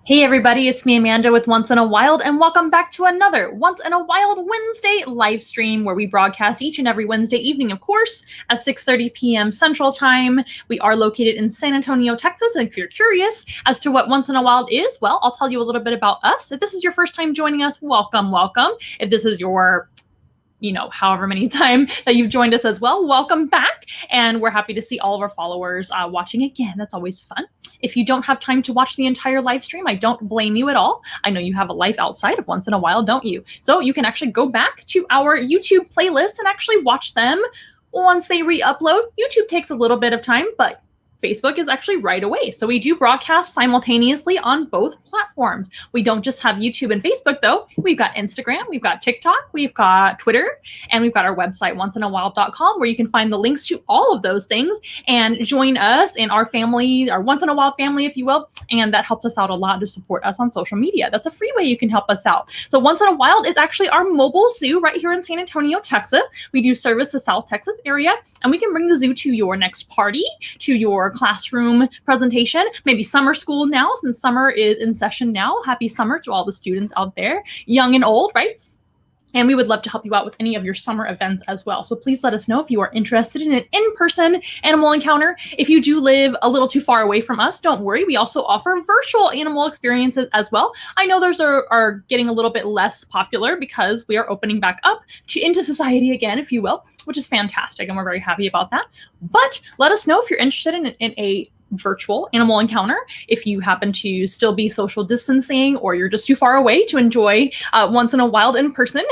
Hey everybody, it's me Amanda with Once in a Wild, and welcome back to another Once in a Wild Wednesday live stream where we broadcast each and every Wednesday evening, of course, at 6:30 p.m. Central Time. We are located in San Antonio, Texas, and if you're curious as to what Once in a Wild is, well, I'll tell you a little bit about us. If this is your first time joining us, welcome, welcome. If this is your however many time that you've joined us as well, welcome back. And we're happy to see all of our followers watching again. That's always fun. If you don't have time to watch the entire live stream, I don't blame you at all. I know you have a life outside of Once in a While, don't you? So you can actually go back to our YouTube playlist and actually watch them once they re-upload. YouTube takes a little bit of time, but Facebook is actually right away. So we do broadcast simultaneously on both platforms. We don't just have YouTube and Facebook though. We've got Instagram, we've got TikTok, we've got Twitter, and we've got our website, onceinawild.com, where you can find the links to all of those things and join us in our family, our Once in a Wild family, if you will. And that helps us out a lot to support us on social media. That's a free way you can help us out. So Once in a Wild is actually our mobile zoo right here in San Antonio, Texas. We do service the South Texas area, and we can bring the zoo to your next party, to your classroom presentation, maybe summer school now, since summer is in session now. Happy summer to all the students out there, young and old, right? And we would love to help you out with any of your summer events as well. So please let us know if you are interested in an in-person animal encounter. If you do live a little too far away from us, don't worry. We also offer virtual animal experiences as well. I know those are getting a little bit less popular because we are opening back up into society again, if you will, which is fantastic. And we're very happy about that. But let us know if you're interested in a virtual animal encounter, if you happen to still be social distancing or you're just too far away to enjoy Once in a Wild in person.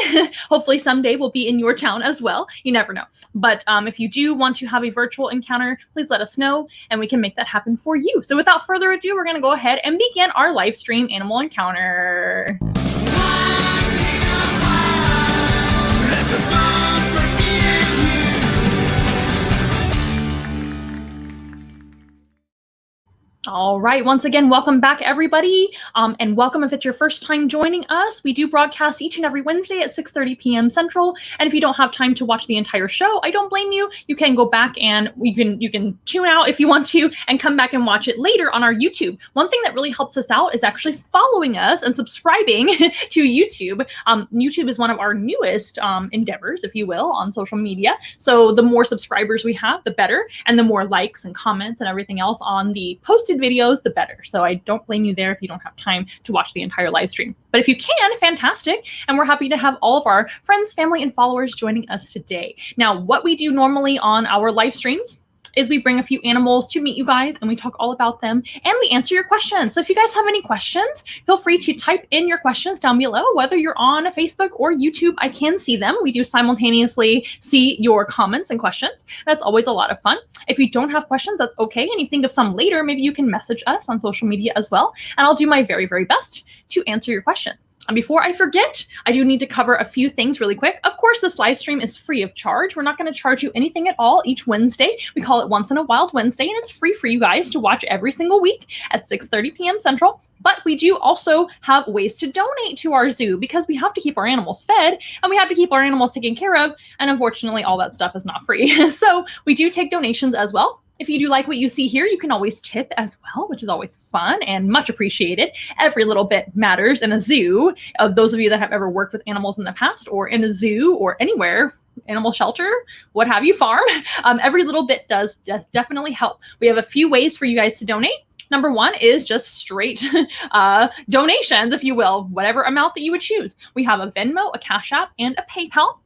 Hopefully someday we'll be in your town as well. You never know. But if you do want to have a virtual encounter, please let us know and we can make that happen for you. So without further ado, we're going to go ahead and begin our live stream animal encounter. All right, once again, welcome back, everybody, and welcome if it's your first time joining us. We do broadcast each and every Wednesday at 6:30 p.m. Central, and if you don't have time to watch the entire show, I don't blame you. You can go back and you can tune out if you want to and come back and watch it later on our YouTube. One thing that really helps us out is actually following us and subscribing to YouTube. YouTube is one of our newest endeavors, if you will, on social media. So the more subscribers we have, the better, and the more likes and comments and everything else on the posted videos, the better. So I don't blame you there if you don't have time to watch the entire live stream. But if you can, fantastic. And we're happy to have all of our friends, family, and followers joining us today. Now, what we do normally on our live streams is we bring a few animals to meet you guys and we talk all about them and we answer your questions. So if you guys have any questions, feel free to type in your questions down below, whether you're on Facebook or YouTube. I can see them. We do simultaneously see your comments and questions. That's always a lot of fun. If you don't have questions, that's okay. And you think of some later, maybe you can message us on social media as well. And I'll do my very, very best to answer your question. And before I forget, I do need to cover a few things really quick. Of course, this live stream is free of charge. We're not going to charge you anything at all each Wednesday. We call it Once in a Wild Wednesday, and it's free for you guys to watch every single week at 6:30 p.m. Central. But we do also have ways to donate to our zoo because we have to keep our animals fed and we have to keep our animals taken care of. And unfortunately, all that stuff is not free. So we do take donations as well. If you do like what you see here, you can always tip as well, which is always fun and much appreciated. Every little bit matters in a zoo. Those of you that have ever worked with animals in the past or in a zoo or anywhere, animal shelter, what have you, farm, every little bit does definitely help. We have a few ways for you guys to donate. Number one is just straight donations, if you will, whatever amount that you would choose. We have a Venmo, a Cash App, and a PayPal.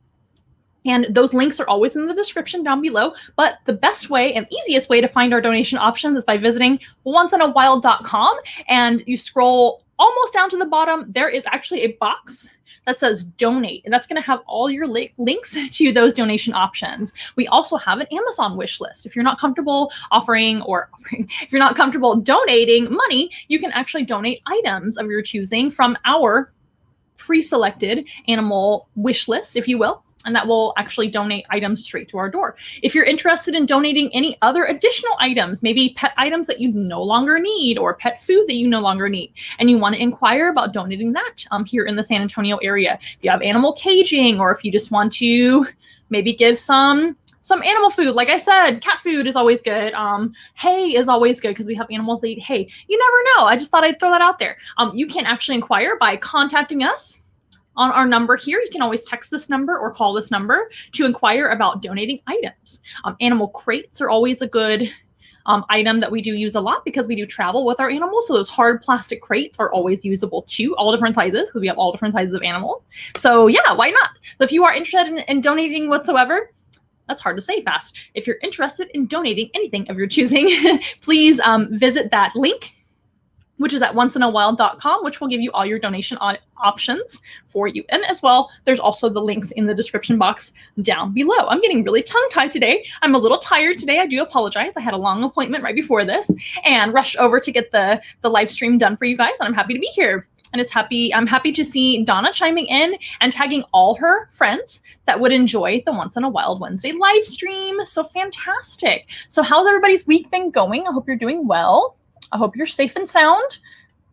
And those links are always in the description down below. But the best way and easiest way to find our donation options is by visiting onceinawild.com. And you scroll almost down to the bottom. There is actually a box that says donate, and that's going to have all your links to those donation options. We also have an Amazon wish list. If you're not comfortable if you're not comfortable donating money, you can actually donate items of your choosing from our pre-selected animal wish list, if you will. And that will actually donate items straight to our door. If you're interested in donating any other additional items, maybe pet items that you no longer need or pet food that you no longer need, and you want to inquire about donating that here in the San Antonio area. If you have animal caging, or if you just want to maybe give some some animal food. Like I said, cat food is always good. Hay is always good because we have animals that eat hay. You never know. I just thought I'd throw that out there. You can actually inquire by contacting us on our number here. You can always text this number or call this number to inquire about donating items. Animal crates are always a good item that we do use a lot because we do travel with our animals. So those hard plastic crates are always usable too, all different sizes, because we have all different sizes of animals. So yeah, why not? So if you are interested in donating whatsoever, that's hard to say fast. If you're interested in donating anything of your choosing, please visit that link, which is at onceinawild.com, which will give you all your donation options for you. And as well, there's also the links in the description box down below. I'm getting really tongue-tied today. I'm a little tired today. I do apologize. I had a long appointment right before this and rushed over to get the live stream done for you guys. And I'm happy to be here. And I'm happy to see Donna chiming in and tagging all her friends that would enjoy the Once in a Wild Wednesday live stream. So fantastic. So how's everybody's week been going? I hope you're doing well. I hope you're safe and sound.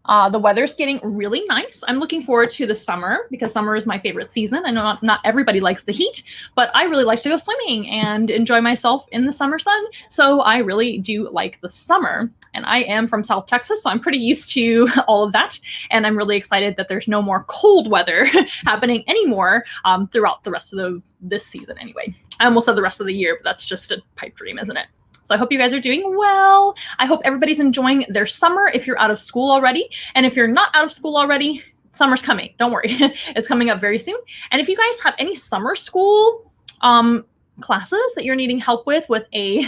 The weather's getting really nice. I'm looking forward to the summer because summer is my favorite season. I know not everybody likes the heat, but I really like to go swimming and enjoy myself in the summer sun. So I really do like the summer. And I am from South Texas, so I'm pretty used to all of that. And I'm really excited that there's no more cold weather happening anymore throughout the rest of this season anyway. I almost said the rest of the year, but that's just a pipe dream, isn't it? So I hope you guys are doing well. I hope everybody's enjoying their summer if you're out of school already. And if you're not out of school already, summer's coming. Don't worry. It's coming up very soon. And if you guys have any summer school classes that you're needing help with a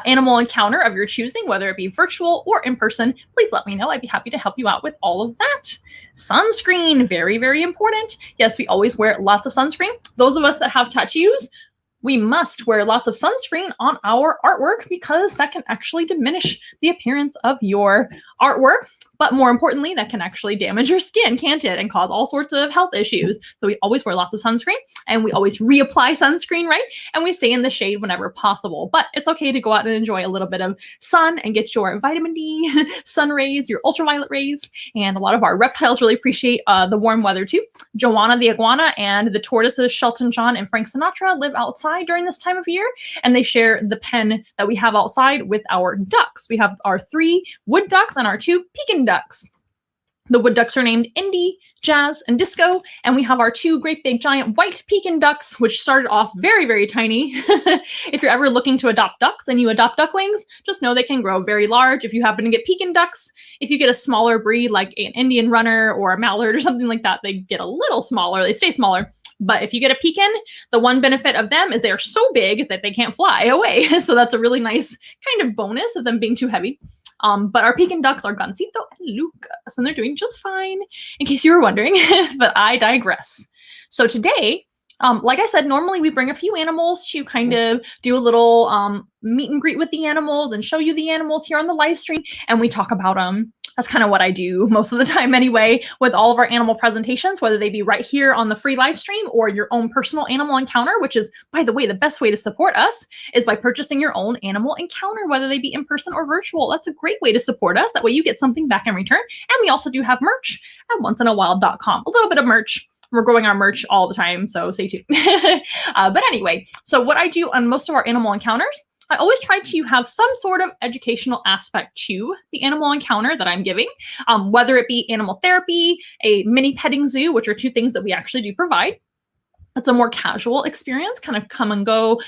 animal encounter of your choosing, whether it be virtual or in person, please let me know. I'd be happy to help you out with all of that. Sunscreen, very, very important. Yes, we always wear lots of sunscreen. Those of us that have tattoos, we must wear lots of sunscreen on our artwork because that can actually diminish the appearance of your artwork. But more importantly, that can actually damage your skin, can't it? And cause all sorts of health issues. So we always wear lots of sunscreen and we always reapply sunscreen, right? And we stay in the shade whenever possible. But it's okay to go out and enjoy a little bit of sun and get your vitamin D, sun rays, your ultraviolet rays. And a lot of our reptiles really appreciate the warm weather too. Joanna the iguana and the tortoises, Shelton John and Frank Sinatra, live outside during this time of year. And they share the pen that we have outside with our ducks. We have our 3 wood ducks and our 2 Pekin ducks. The wood ducks are named Indy, Jazz, and Disco, and we have our 2 great big giant white Pekin ducks, which started off very, very tiny. If you're ever looking to adopt ducks and you adopt ducklings, just know they can grow very large. If you happen to get Pekin ducks, if you get a smaller breed like an Indian runner or a mallard or something like that, they get a little smaller, they stay smaller. But if you get a Pekin, the one benefit of them is they are so big that they can't fly away. So that's a really nice kind of bonus of them being too heavy. But our Pekin ducks are Gansito and Lucas, and they're doing just fine, in case you were wondering, but I digress. So today, like I said, normally we bring a few animals to kind of do a little meet and greet with the animals and show you the animals here on the live stream, and we talk about them. That's kind of what I do most of the time anyway, with all of our animal presentations, whether they be right here on the free live stream or your own personal animal encounter, which is, by the way, the best way to support us is by purchasing your own animal encounter, whether they be in person or virtual. That's a great way to support us. That way you get something back in return. And we also do have merch at onceinawild.com. A little bit of merch. We're growing our merch all the time, so stay tuned. But anyway, so what I do on most of our animal encounters, I always try to have some sort of educational aspect to the animal encounter that I'm giving, whether it be animal therapy, a mini petting zoo, which are 2 things that we actually do provide. It's a more casual experience, kind of come and go,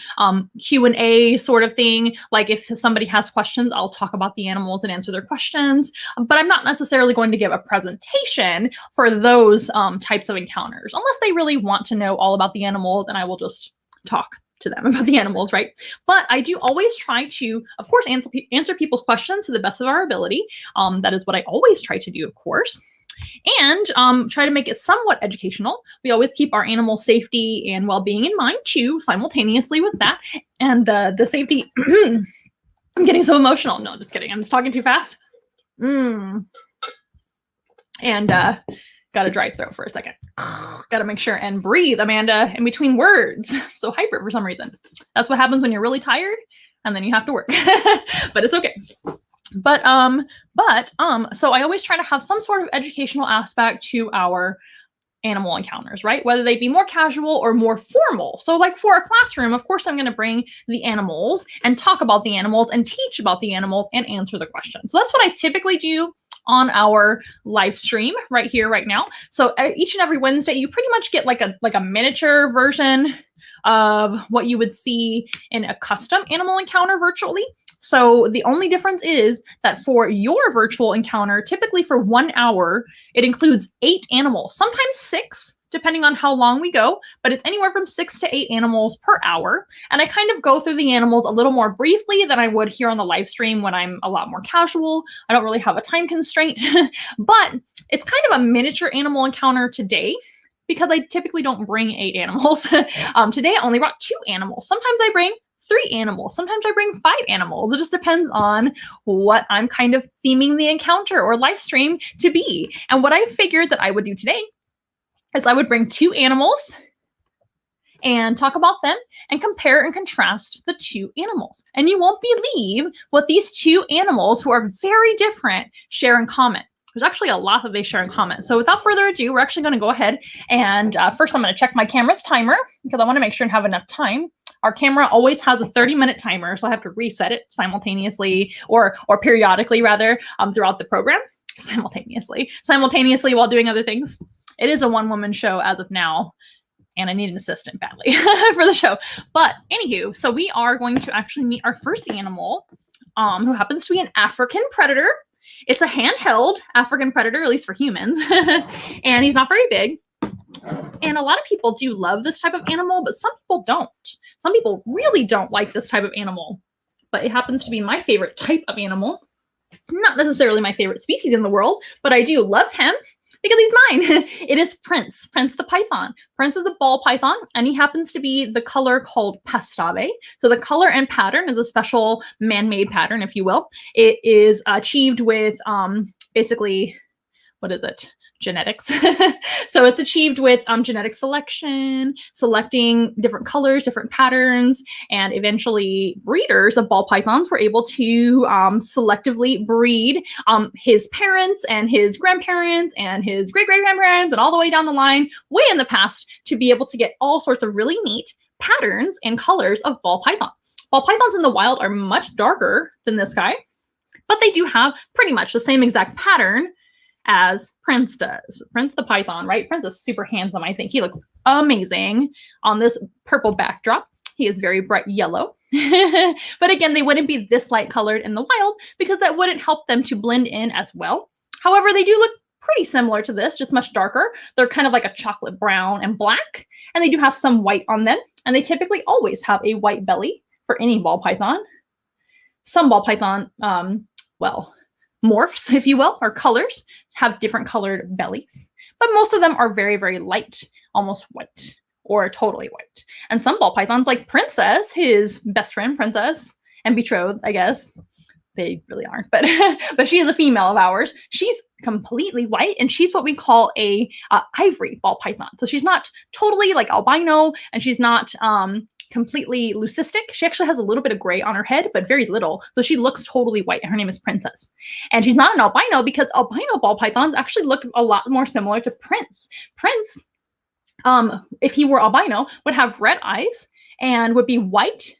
Q&A sort of thing. Like if somebody has questions, I'll talk about the animals and answer their questions. But I'm not necessarily going to give a presentation for those types of encounters, unless they really want to know all about the animals, and I will just talk to them about the animals, right? But I do always try to, of course, answer people's questions to the best of our ability. That is what I always try to do, of course. And try to make it somewhat educational. We always keep our animal safety and well-being in mind too, simultaneously with that. And the safety, I'm getting so emotional. No, just kidding. I'm just talking too fast. And got a dry throat for a second. Got to make sure and breathe, Amanda, in between words. So hyper for some reason. That's what happens when you're really tired and then you have to work. But it's okay. But so I always try to have some sort of educational aspect to our animal encounters, right? Whether they be more casual or more formal. So like for a classroom, of course, I'm going to bring the animals and talk about the animals and teach about the animals and answer the questions. So that's what I typically do on our live stream right here, right now. So each and every Wednesday, you pretty much get like a miniature version of what you would see in a custom animal encounter virtually. So the only difference is that for your virtual encounter, typically for 1 hour, it includes 8 animals, sometimes 6, depending on how long we go, but it's anywhere from 6 to 8 animals per hour. And I kind of go through the animals a little more briefly than I would here on the live stream when I'm a lot more casual. I don't really have a time constraint, but it's kind of a miniature animal encounter today, because I typically don't bring 8 animals. Today I only brought 2 animals. Sometimes I bring 3 animals. Sometimes I bring 5 animals. It just depends on what I'm kind of theming the encounter or live stream to be. And what I figured that I would do today is I would bring 2 animals and talk about them and compare and contrast the 2 animals. And you won't believe what these 2 animals, who are very different, share in common. There's actually a lot that they share in common. So without further ado, we're actually going to go ahead and first I'm going to check my camera's timer because I want to make sure and have enough time. Our camera always has a 30-minute timer, so I have to reset it simultaneously or periodically rather throughout the program. Simultaneously while doing other things. It is a one-woman show as of now, and I need an assistant badly for the show. But anywho, so we are going to actually meet our first animal, who happens to be an African predator. It's a handheld African predator, at least for humans, and he's not very big. And a lot of people do love this type of animal, but some people don't. Some people really don't like this type of animal, but it happens to be my favorite type of animal. Not necessarily my favorite species in the world, but I do love him because he's mine. It is Prince the python. Prince is a ball python, and he happens to be the color called pastave. So the color and pattern is a special man-made pattern, if you will. It is achieved with basically, what is it? Genetics. So it's achieved with genetic selection, selecting different colors, different patterns, and eventually breeders of ball pythons were able to selectively breed his parents and his grandparents and his great-great-grandparents and all the way down the line, way in the past, to be able to get all sorts of really neat patterns and colors of ball python. Ball pythons in the wild are much darker than this guy, but they do have pretty much the same exact pattern as Prince does. Prince the python, right? Prince is super handsome, I think. He looks amazing on this purple backdrop. He is very bright yellow. But again, they wouldn't be this light colored in the wild because that wouldn't help them to blend in as well. However, they do look pretty similar to this, just much darker. They're kind of like a chocolate brown and black, and they do have some white on them. And they typically always have a white belly for any ball python. Some ball python, morphs, if you will, or colors, have different colored bellies, but most of them are very, very light, almost white or totally white. And some ball pythons, like Princess, his best friend, Princess, and betrothed, I guess, they really aren't, but but she is a female of ours. She's completely white, and she's what we call a ivory ball python. So she's not totally like albino, and she's not completely leucistic. She actually has a little bit of gray on her head, but very little. So she looks totally white, and her name is Princess. And she's not an albino because albino ball pythons actually look a lot more similar to Prince. Prince, if he were albino, would have red eyes and would be white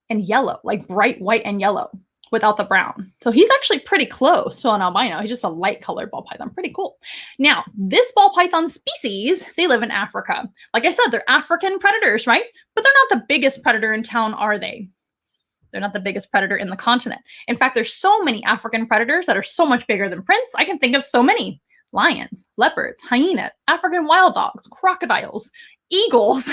and yellow, like bright white and yellow without the brown. So he's actually pretty close to an albino. He's just a light colored ball python. Pretty cool. Now, this ball python species, they live in Africa. Like I said, they're African predators, right? But they're not the biggest predator in town, are they? They're not the biggest predator in the continent. In fact, there's so many African predators that are so much bigger than Prince. I can think of so many. Lions, leopards, hyenas, African wild dogs, crocodiles, eagles,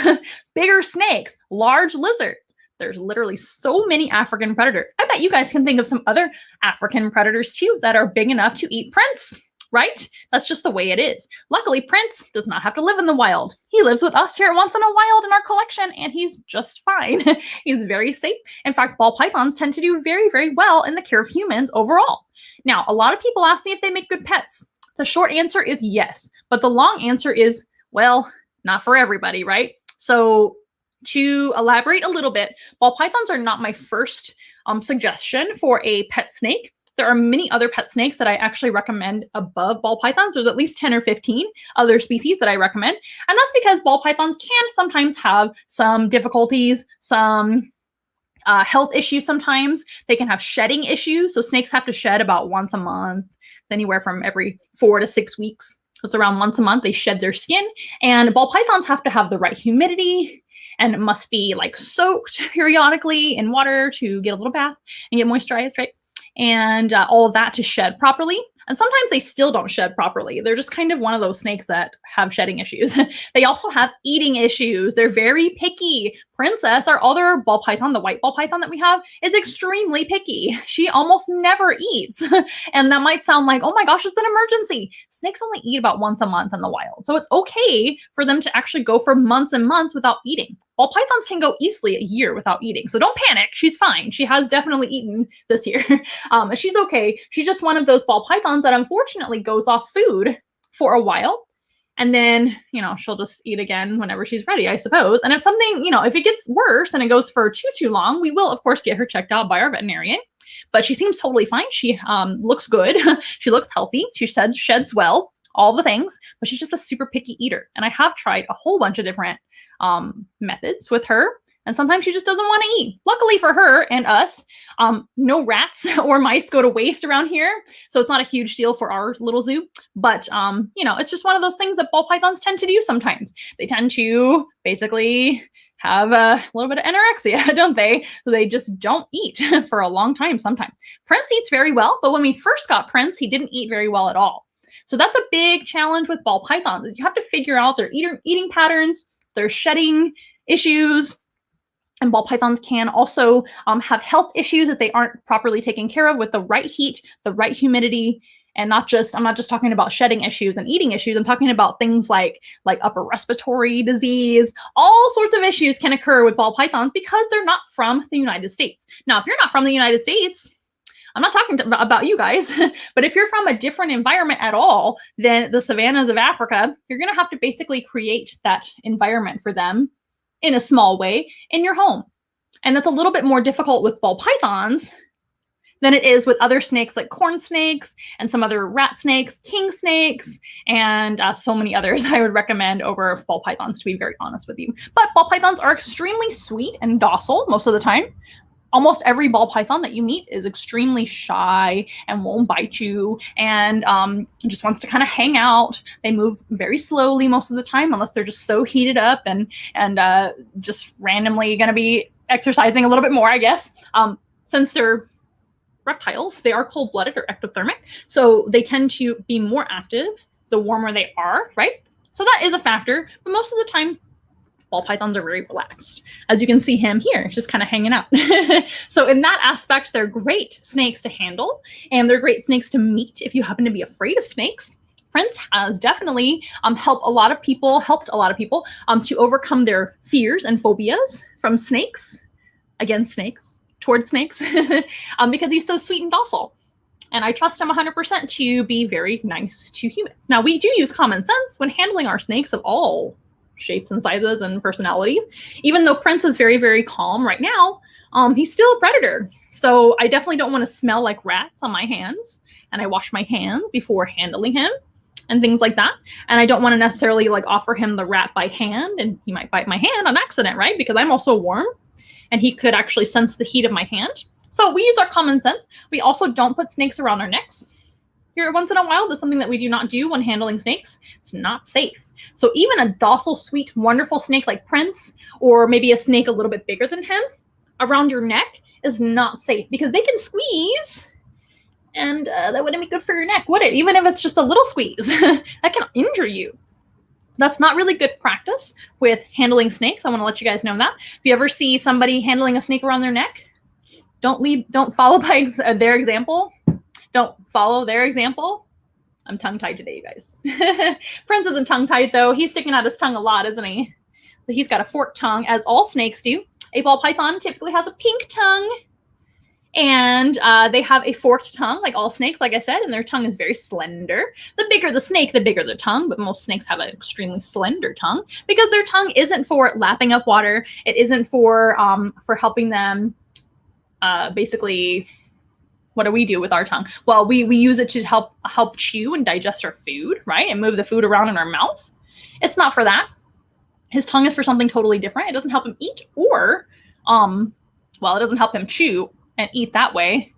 bigger snakes, large lizards. There's literally so many African predators. I bet you guys can think of some other African predators too that are big enough to eat Prince, right? That's just the way it is. Luckily, Prince does not have to live in the wild. He lives with us here once in a while in our collection, and he's just fine. He's very safe. In fact, ball pythons tend to do very, very well in the care of humans overall. Now, a lot of people ask me if they make good pets. The short answer is yes, but the long answer is, well, not for everybody, right? So to elaborate a little bit, ball pythons are not my first suggestion for a pet snake. There are many other pet snakes that I actually recommend above ball pythons. There's at least 10 or 15 other species that I recommend. And that's because ball pythons can sometimes have some difficulties, some health issues sometimes. They can have shedding issues. So snakes have to shed about once a month, anywhere from every 4 to 6 weeks. So it's around once a month they shed their skin. And ball pythons have to have the right humidity, and it must be like soaked periodically in water to get a little bath and get moisturized, right? And all of that to shed properly. And sometimes they still don't shed properly. They're just kind of one of those snakes that have shedding issues. They also have eating issues. They're very picky. Princess, our other ball python, the white ball python that we have, is extremely picky. She almost never eats. And that might sound like, oh my gosh, it's an emergency. Snakes only eat about once a month in the wild. So it's okay for them to actually go for months and months without eating. Ball pythons can go easily a year without eating. So don't panic. She's fine. She has definitely eaten this year. She's okay. She's just one of those ball pythons that unfortunately goes off food for a while. And then, she'll just eat again whenever she's ready, I suppose. And if something, if it gets worse and it goes for too long, we will, of course, get her checked out by our veterinarian. But she seems totally fine. She looks good. She looks healthy. She sheds well, all the things. But she's just a super picky eater. And I have tried a whole bunch of different methods with her. And sometimes she just doesn't want to eat. Luckily for her and us, no rats or mice go to waste around here. So it's not a huge deal for our little zoo. But, it's just one of those things that ball pythons tend to do sometimes. They tend to basically have a little bit of anorexia, don't they? So they just don't eat for a long time sometimes. Prince eats very well, but when we first got Prince, he didn't eat very well at all. So that's a big challenge with ball pythons. You have to figure out their eating patterns, their shedding issues. And ball pythons can also have health issues if they aren't properly taken care of with the right heat, the right humidity, and I'm not just talking about shedding issues and eating issues. I'm talking about things like upper respiratory disease. All sorts of issues can occur with ball pythons because they're not from the United States. Now, if you're not from the United States, I'm not talking about you guys, but if you're from a different environment at all than the savannas of Africa, you're going to have to basically create that environment for them in a small way in your home. And that's a little bit more difficult with ball pythons than it is with other snakes like corn snakes and some other rat snakes, king snakes, and so many others I would recommend over ball pythons, to be very honest with you. But ball pythons are extremely sweet and docile most of the time. Almost every ball python that you meet is extremely shy and won't bite you and just wants to kind of hang out. They move very slowly most of the time unless they're just so heated up and just randomly going to be exercising a little bit more, I guess. Since they're reptiles, they are cold-blooded or ectothermic, so they tend to be more active the warmer they are, right? So that is a factor, but most of the time, ball pythons are very relaxed. As you can see him here, just kind of hanging out. So in that aspect, they're great snakes to handle, and they're great snakes to meet if you happen to be afraid of snakes. Prince has definitely helped a lot of people to overcome their fears and phobias from snakes, against snakes, towards snakes, because he's so sweet and docile. And I trust him 100% to be very nice to humans. Now, we do use common sense when handling our snakes of all shapes and sizes and personalities. Even though Prince is very, very calm right now, he's still a predator. So I definitely don't want to smell like rats on my hands. And I wash my hands before handling him and things like that. And I don't want to necessarily offer him the rat by hand, and he might bite my hand on accident, right? Because I'm also warm and he could actually sense the heat of my hand. So we use our common sense. We also don't put snakes around our necks. Here once in a while, that's something that we do not do when handling snakes. It's not safe. So even a docile, sweet, wonderful snake like Prince, or maybe a snake a little bit bigger than him, around your neck is not safe because they can squeeze, and that wouldn't be good for your neck, would it? Even if it's just a little squeeze, that can injure you. That's not really good practice with handling snakes. I want to let you guys know that. If you ever see somebody handling a snake around their neck, don't follow their example. Don't follow their example. I'm tongue-tied today, you guys. Prince isn't tongue-tied, though. He's sticking out his tongue a lot, isn't he? So he's got a forked tongue, as all snakes do. A ball python typically has a pink tongue. And they have a forked tongue, like all snakes, like I said, and their tongue is very slender. The bigger the snake, the bigger their tongue, but most snakes have an extremely slender tongue because their tongue isn't for lapping up water. It isn't for helping them basically... What do we do with our tongue? Well, we use it to help chew and digest our food, right? And move the food around in our mouth. It's not for that. His tongue is for something totally different. It doesn't help him eat or, well, it doesn't help him chew and eat that way.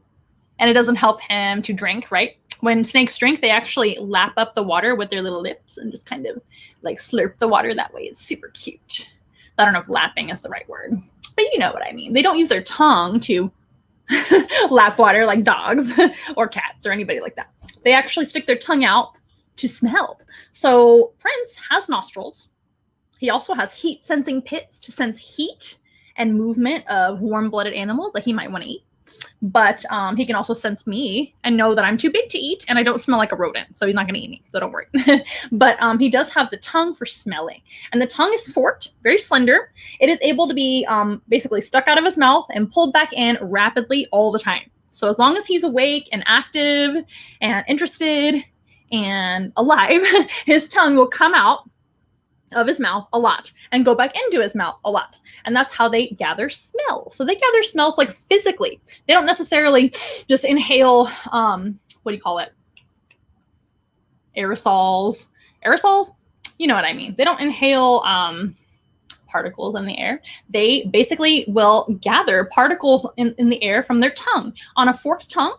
And it doesn't help him to drink, right? When snakes drink, they actually lap up the water with their little lips and just kind of like slurp the water that way. It's super cute. I don't know if lapping is the right word, but you know what I mean. They don't use their tongue to lap water like dogs or cats or anybody like that. They actually stick their tongue out to smell. So Prince has nostrils. He also has heat sensing pits to sense heat and movement of warm-blooded animals that he might want to eat. But he can also sense me and know that I'm too big to eat and I don't smell like a rodent. So he's not going to eat me. So don't worry. But he does have the tongue for smelling. And the tongue is forked, very slender. It is able to be basically stuck out of his mouth and pulled back in rapidly all the time. So as long as he's awake and active and interested and alive, his tongue will come out of his mouth a lot and go back into his mouth a lot. And that's how they gather smell. So they gather smells like physically. They don't necessarily just inhale, what do you call it? Aerosols. Aerosols? You know what I mean. They don't inhale particles in the air. They basically will gather particles in the air from their tongue. On a forked tongue,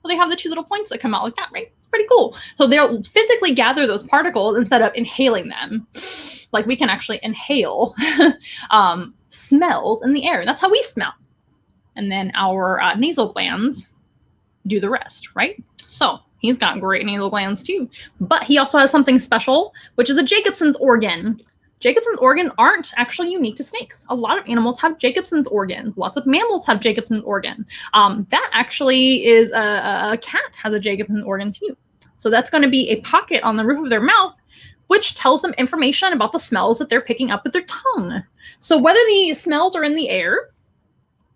well, they have the two little points that come out like that, right? Pretty cool. So they'll physically gather those particles instead of inhaling them. Like we can actually inhale smells in the air. That's how we smell. And then our nasal glands do the rest, right? So he's got great nasal glands too. But he also has something special, which is a Jacobson's organ. Jacobson's organ aren't actually unique to snakes. A lot of animals have Jacobson's organs. Lots of mammals have Jacobson's organ. That actually is a cat has a Jacobson's organ too. So that's going to be a pocket on the roof of their mouth, which tells them information about the smells that they're picking up with their tongue. So whether the smells are in the air,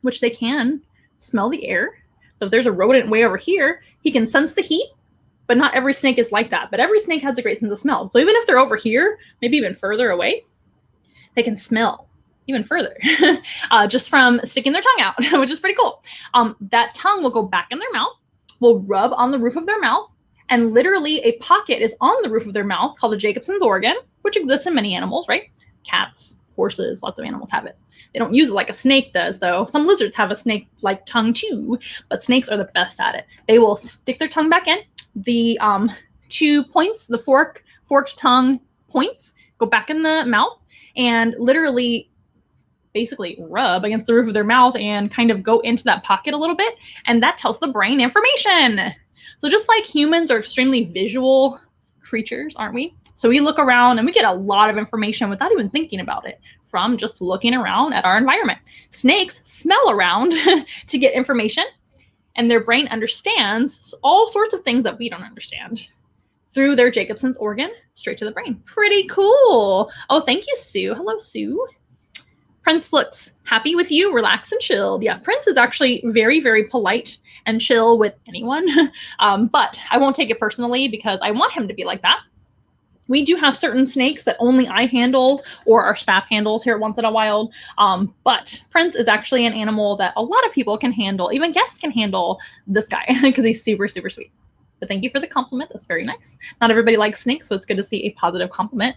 which they can smell the air. So if there's a rodent way over here, he can sense the heat. But not every snake is like that. But every snake has a great sense of smell. So even if they're over here, maybe even further away, they can smell even further just from sticking their tongue out, which is pretty cool. That tongue will go back in their mouth, will rub on the roof of their mouth, and literally a pocket is on the roof of their mouth called a Jacobson's organ, which exists in many animals, right? Cats, horses, lots of animals have it. They don't use it like a snake does, though. Some lizards have a snake-like tongue too, but snakes are the best at it. They will stick their tongue back in. The two points, the forked tongue points, go back in the mouth and literally basically rub against the roof of their mouth and kind of go into that pocket a little bit. And that tells the brain information. So just like humans are extremely visual creatures, aren't we? So we look around and we get a lot of information without even thinking about it from just looking around at our environment. Snakes smell around to get information. And their brain understands all sorts of things that we don't understand through their Jacobson's organ straight to the brain. Pretty cool. Oh, thank you, Sue. Hello, Sue. Prince looks happy with you, relaxed and chilled. Yeah, Prince is actually very, very polite and chill with anyone. But I won't take it personally because I want him to be like that. We do have certain snakes that only I handle or our staff handles here at Once in a While. But Prince is actually an animal that a lot of people can handle. Even guests can handle this guy because he's super, super sweet. But thank you for the compliment. That's very nice. Not everybody likes snakes, so it's good to see a positive compliment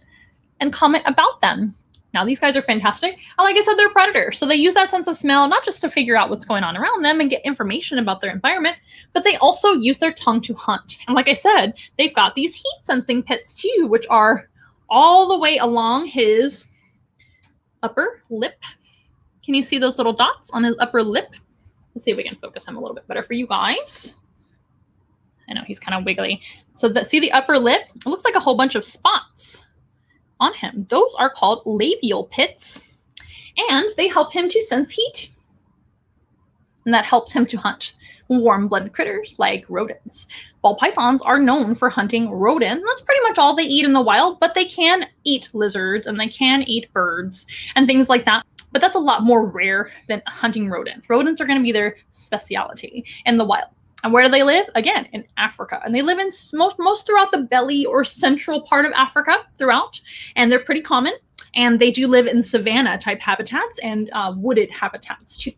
and comment about them. Now, these guys are fantastic. And like I said, they're predators. So they use that sense of smell, not just to figure out what's going on around them and get information about their environment, but they also use their tongue to hunt. And like I said, they've got these heat sensing pits too, which are all the way along his upper lip. Can you see those little dots on his upper lip? Let's see if we can focus him a little bit better for you guys. I know he's kind of wiggly. So see the upper lip? It looks like a whole bunch of spots on him. Those are called labial pits, and they help him to sense heat. And that helps him to hunt warm-blooded critters like rodents. Ball pythons are known for hunting rodents. That's pretty much all they eat in the wild, but they can eat lizards and they can eat birds and things like that. But that's a lot more rare than hunting rodents. Rodents are going to be their specialty in the wild. And where do they live? Again, in Africa. And they live in most throughout the belly or central part of Africa throughout. And they're pretty common. And they do live in savanna type habitats and wooded habitats too.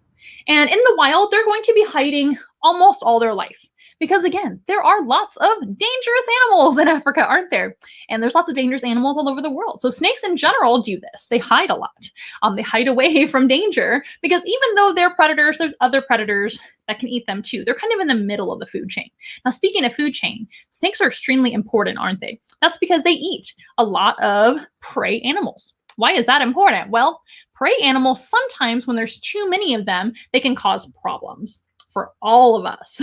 And in the wild, they're going to be hiding almost all their life. Because again, there are lots of dangerous animals in Africa, aren't there? And there's lots of dangerous animals all over the world. So snakes in general do this. They hide a lot. They hide away from danger because even though they're predators, there's other predators that can eat them too. They're kind of in the middle of the food chain. Now, speaking of food chain, snakes are extremely important, aren't they? That's because they eat a lot of prey animals. Why is that important? Well, prey animals, sometimes when there's too many of them, they can cause problems for all of us.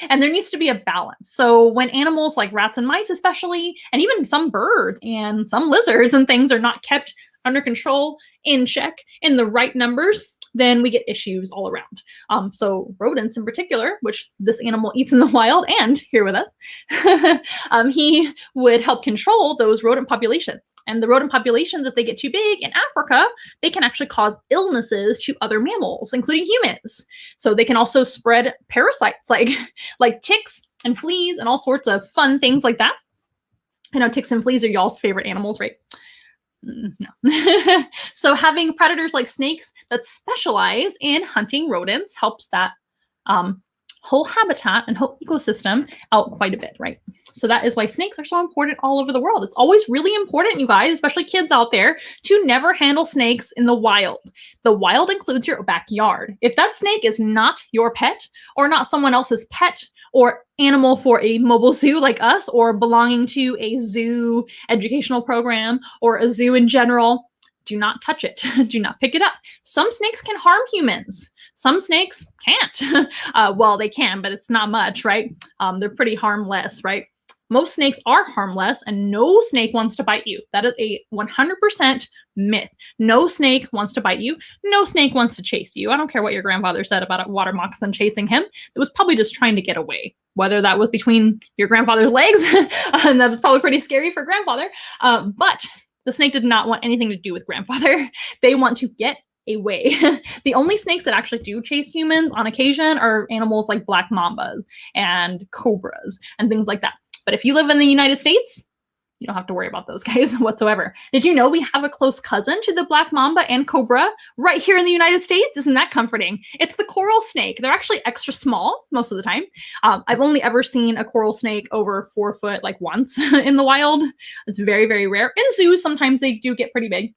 And there needs to be a balance. So when animals like rats and mice especially, and even some birds and some lizards and things are not kept under control, in check, in the right numbers, then we get issues all around. So rodents in particular, which this animal eats in the wild and here with us, he would help control those rodent populations. And the rodent populations, if they get too big in Africa, they can actually cause illnesses to other mammals, including humans. So they can also spread parasites like ticks and fleas and all sorts of fun things like that. I know ticks and fleas are y'all's favorite animals, right? No. So having predators like snakes that specialize in hunting rodents helps that whole habitat and whole ecosystem out quite a bit, right? So that is why snakes are so important all over the world. It's always really important, you guys, especially kids out there, to never handle snakes in the wild. The wild includes your backyard. If that snake is not your pet or not someone else's pet or animal for a mobile zoo like us or belonging to a zoo educational program or a zoo in general, do not touch it. Do not pick it up. Some snakes can harm humans. Some snakes can't. Well, they can, but it's not much, right? They're pretty harmless, right? Most snakes are harmless and no snake wants to bite you. That is a 100% myth. No snake wants to bite you. No snake wants to chase you. I don't care what your grandfather said about a water moccasin chasing him. It was probably just trying to get away. Whether that was between your grandfather's legs, and that was probably pretty scary for grandfather, but the snake did not want anything to do with grandfather. They want to get away. The only snakes that actually do chase humans on occasion are animals like black mambas and cobras and things like that. But if you live in the United States, you don't have to worry about those guys whatsoever. Did you know we have a close cousin to the black mamba and cobra right here in the United States? Isn't that comforting? It's the coral snake. They're actually extra small most of the time. I've only ever seen a coral snake over 4 foot like once in the wild. It's very, very rare. In zoos, sometimes they do get pretty big.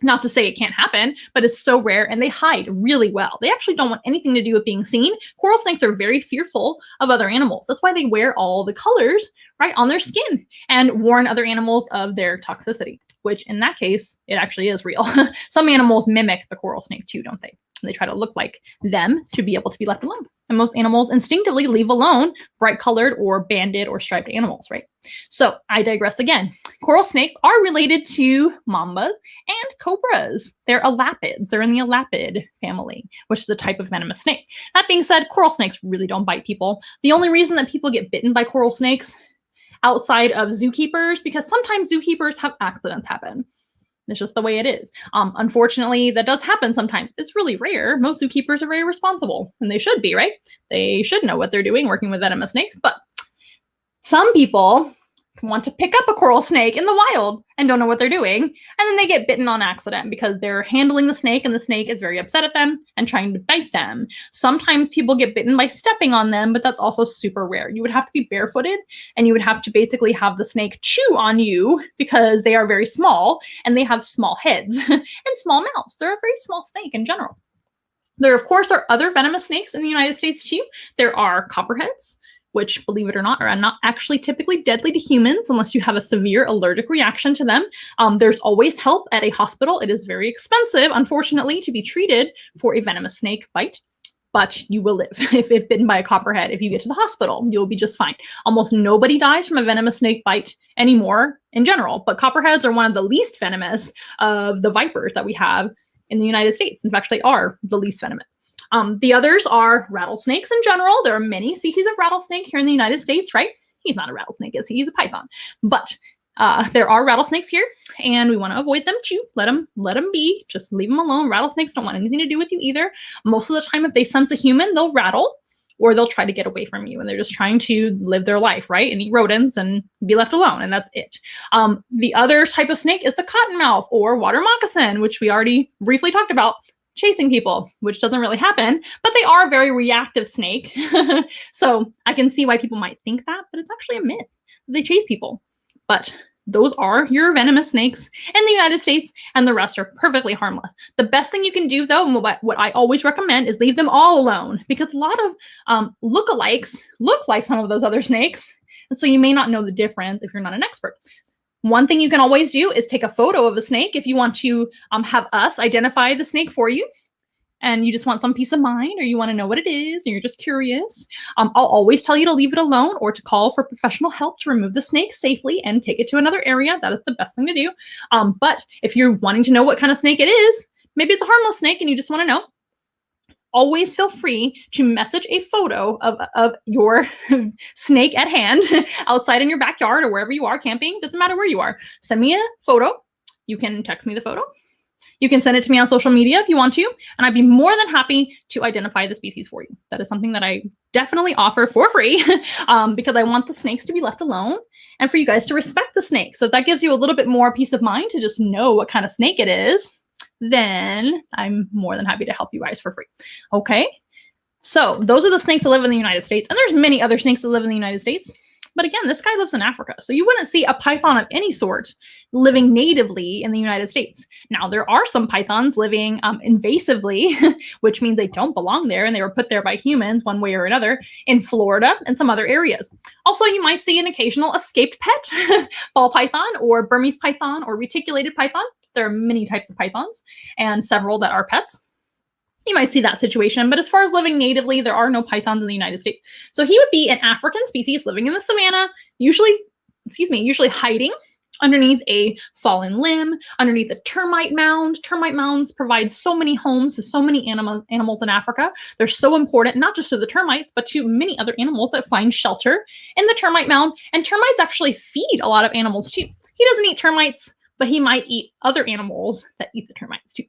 Not to say it can't happen, but it's so rare and they hide really well. They actually don't want anything to do with being seen. Coral snakes are very fearful of other animals. That's why they wear all the colors right on their skin and warn other animals of their toxicity, which in that case, it actually is real. Some animals mimic the coral snake too, don't they? They try to look like them to be able to be left alone. And most animals instinctively leave alone bright colored or banded or striped animals, right? So I digress again. Coral snakes are related to mambas and cobras. They're elapids. They're in the elapid family, which is a type of venomous snake. That being said, coral snakes really don't bite people. The only reason that people get bitten by coral snakes outside of zookeepers, because sometimes zookeepers have accidents happen. It's just the way it is. Unfortunately, that does happen sometimes. It's really rare. Most zookeepers are very responsible, and they should be, right? They should know what they're doing working with venomous snakes, but some people want to pick up a coral snake in the wild and don't know what they're doing, and then they get bitten on accident because they're handling the snake and the snake is very upset at them and trying to bite them. Sometimes people get bitten by stepping on them, but that's also super rare. You would have to be barefooted and you would have to basically have the snake chew on you because they are very small and they have small heads and small mouths. They're a very small snake in general. There, of course, are other venomous snakes in the United States too. There are copperheads, which, believe it or not, are not actually typically deadly to humans unless you have a severe allergic reaction to them. There's always help at a hospital. It is very expensive, unfortunately, to be treated for a venomous snake bite, but you will live if bitten by a copperhead. If you get to the hospital, you'll be just fine. Almost nobody dies from a venomous snake bite anymore in general, but copperheads are one of the least venomous of the vipers that we have in the United States. In fact, they are the least venomous. The others are rattlesnakes in general. There are many species of rattlesnake here in the United States, right? He's not a rattlesnake, is he? He's a python. But there are rattlesnakes here, and we want to avoid them too. Let them be. Just leave them alone. Rattlesnakes don't want anything to do with you either. Most of the time, if they sense a human, they'll rattle, or they'll try to get away from you, and they're just trying to live their life, right? And eat rodents and be left alone, and that's it. The other type of snake is the cottonmouth or water moccasin, which we already briefly talked about chasing people, which doesn't really happen, but they are a very reactive snake. So I can see why people might think that, but it's actually a myth. They chase people. But those are your venomous snakes in the United States, and the rest are perfectly harmless. The best thing you can do, though, what I always recommend, is leave them all alone, because a lot of lookalikes look like some of those other snakes, and so you may not know the difference if you're not an expert. One thing you can always do is take a photo of a snake if you want to have us identify the snake for you, and you just want some peace of mind, or you want to know what it is, and you're just curious. I'll always tell you to leave it alone or to call for professional help to remove the snake safely and take it to another area. That is the best thing to do. But if you're wanting to know what kind of snake it is, maybe it's a harmless snake and you just want to know, always feel free to message a photo of your snake at hand outside in your backyard or wherever you are camping. Doesn't matter where you are. Send me a photo. You can text me the photo. You can send it to me on social media if you want to, and I'd be more than happy to identify the species for you. That is something that I definitely offer for free because I want the snakes to be left alone and for you guys to respect the snake. So if that gives you a little bit more peace of mind to just know what kind of snake it is, then I'm more than happy to help you guys for free. Okay, so those are the snakes that live in the United States, and there's many other snakes that live in the United States. But again, this guy lives in Africa, so you wouldn't see a python of any sort living natively in the United States. Now, there are some pythons living invasively, which means they don't belong there, and they were put there by humans one way or another in Florida and some other areas. Also, you might see an occasional escaped pet, ball python or Burmese python or reticulated python. There are many types of pythons and several that are pets. You might see that situation, but as far as living natively, there are no pythons in the United States. So he would be an African species living in the savannah, usually hiding underneath a fallen limb, underneath a termite mound. Termite mounds provide so many homes to so many animals in Africa. They're so important, not just to the termites, but to many other animals that find shelter in the termite mound. And termites actually feed a lot of animals too. He doesn't eat termites, but he might eat other animals that eat the termites too.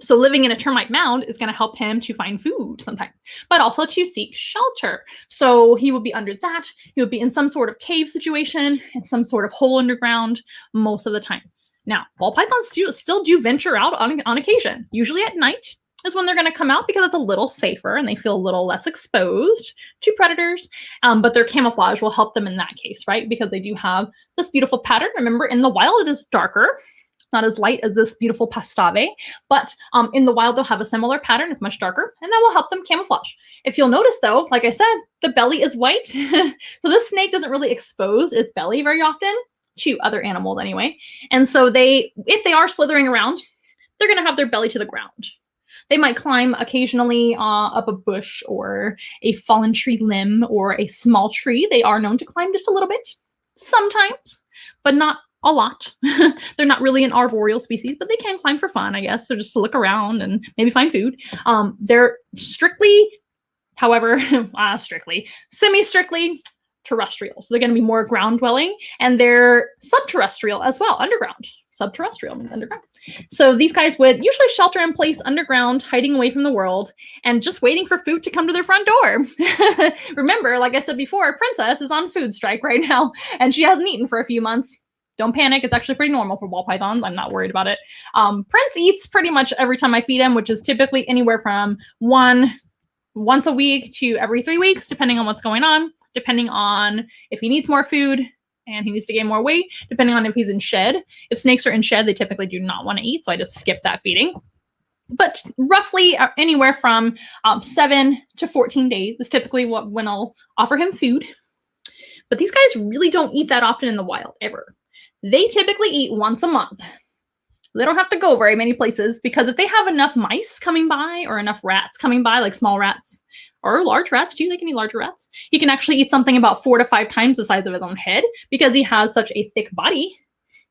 So living in a termite mound is going to help him to find food sometimes, but also to seek shelter. So he would be under that. He would be in some sort of cave situation, in some sort of hole underground most of the time. Now, ball pythons still do venture out on occasion. Usually at night is when they're going to come out because it's a little safer and they feel a little less exposed to predators. But their camouflage will help them in that case, right? Because they do have this beautiful pattern. Remember, in the wild, it is darker. Not as light as this beautiful pastave, but in the wild, they'll have a similar pattern. It's much darker, and that will help them camouflage. If you'll notice, though, like I said, the belly is white. So this snake doesn't really expose its belly very often to other animals anyway. And so if they are slithering around, they're going to have their belly to the ground. They might climb occasionally up a bush or a fallen tree limb or a small tree. They are known to climb just a little bit sometimes, but not a lot. They're not really an arboreal species, but they can climb for fun, I guess. So just to look around and maybe find food. They're strictly, however, semi-strictly terrestrial. So they're going to be more ground dwelling, and they're subterrestrial as well, underground. Subterrestrial means underground. So these guys would usually shelter in place underground, hiding away from the world, and just waiting for food to come to their front door. Remember, like I said before, Princess is on food strike right now, and she hasn't eaten for a few months. Don't panic. It's actually pretty normal for ball pythons. I'm not worried about it. Prince eats pretty much every time I feed him, which is typically anywhere from once a week to every 3 weeks, depending on what's going on, depending on if he needs more food and he needs to gain more weight, depending on if he's in shed. If snakes are in shed, they typically do not want to eat, so I just skip that feeding. But roughly anywhere from 7 to 14 days is typically when I'll offer him food. But these guys really don't eat that often in the wild, ever. They typically eat once a month. They don't have to go very many places, because if they have enough mice coming by or enough rats coming by, like small rats or large rats too, they can eat larger rats. He can actually eat something about 4 to 5 times the size of his own head because he has such a thick body.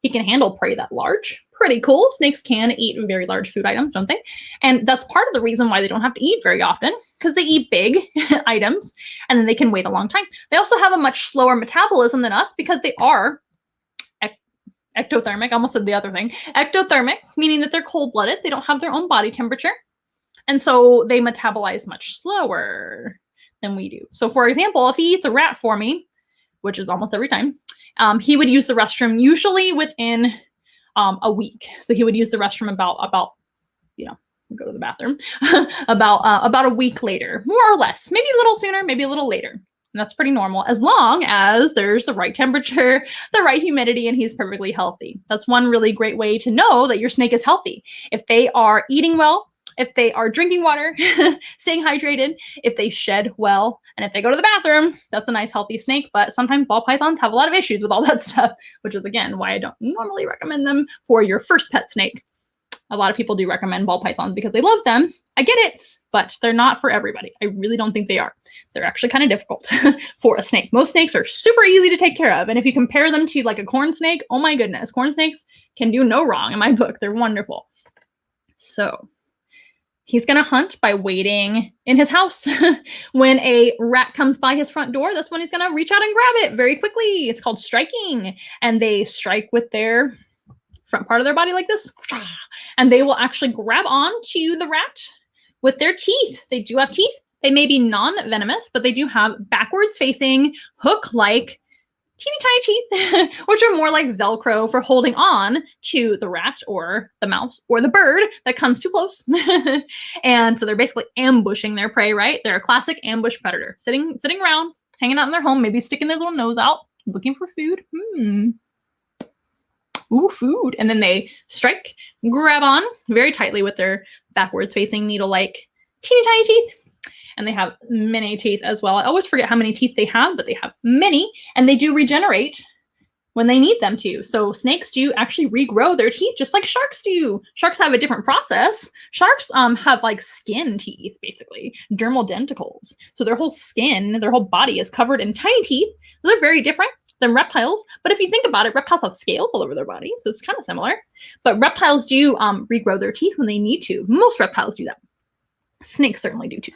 He can handle prey that large. Pretty cool. Snakes can eat very large food items, don't they? And that's part of the reason why they don't have to eat very often, because they eat big items and then they can wait a long time. They also have a much slower metabolism than us because they are ectothermic. I almost said the other thing. Ectothermic, meaning that they're cold-blooded. They don't have their own body temperature. And so they metabolize much slower than we do. So for example, if he eats a rat for me, which is almost every time, he would use the restroom usually within a week. So he would use the restroom about go to the bathroom, about a week later, more or less, maybe a little sooner, maybe a little later. And that's pretty normal as long as there's the right temperature, the right humidity, and he's perfectly healthy. That's one really great way to know that your snake is healthy. If they are eating well, if they are drinking water, staying hydrated, if they shed well, and if they go to the bathroom, that's a nice healthy snake. But sometimes ball pythons have a lot of issues with all that stuff, which is, again, why I don't normally recommend them for your first pet snake. A lot of people do recommend ball pythons because they love them. I get it, but they're not for everybody. I really don't think they are. They're actually kind of difficult for a snake. Most snakes are super easy to take care of. And if you compare them to like a corn snake, oh my goodness, corn snakes can do no wrong in my book. They're wonderful. So he's going to hunt by waiting in his house. When a rat comes by his front door, that's when he's going to reach out and grab it very quickly. It's called striking. And they strike with their front part of their body like this. And they will actually grab on to the rat with their teeth. They do have teeth. They may be non-venomous, but they do have backwards facing hook-like teeny tiny teeth, which are more like Velcro for holding on to the rat or the mouse or the bird that comes too close. And so they're basically ambushing their prey, right? They're a classic ambush predator, sitting around, hanging out in their home, maybe sticking their little nose out, looking for food. Ooh, food. And then they strike, grab on very tightly with their backwards facing needle-like teeny tiny teeth. And they have many teeth as well. I always forget how many teeth they have, but they have many, and they do regenerate when they need them to. So snakes do actually regrow their teeth just like sharks do. Sharks have a different process. Sharks have like skin teeth, basically, dermal denticles. So their whole skin, their whole body is covered in tiny teeth. They're very different than reptiles. But if you think about it, reptiles have scales all over their body, so it's kind of similar. But reptiles do regrow their teeth when they need to. Most reptiles do that. Snakes certainly do too.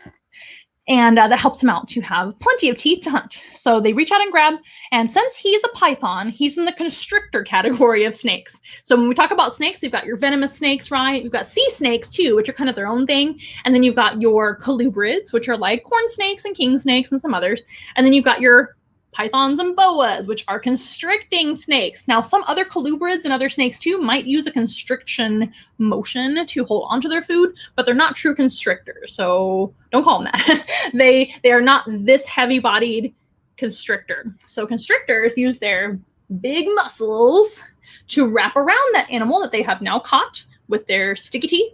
And that helps him out to have plenty of teeth to hunt. So they reach out and grab. And since he's a python, he's in the constrictor category of snakes. So when we talk about snakes, we've got your venomous snakes, right? We've got sea snakes too, which are kind of their own thing. And then you've got your colubrids, which are like corn snakes and king snakes and some others. And then you've got your pythons and boas, which are constricting snakes. Now, some other colubrids and other snakes too might use a constriction motion to hold onto their food, but they're not true constrictors. So don't call them that. They are not this heavy-bodied constrictor. So constrictors use their big muscles to wrap around that animal that they have now caught with their sticky teeth.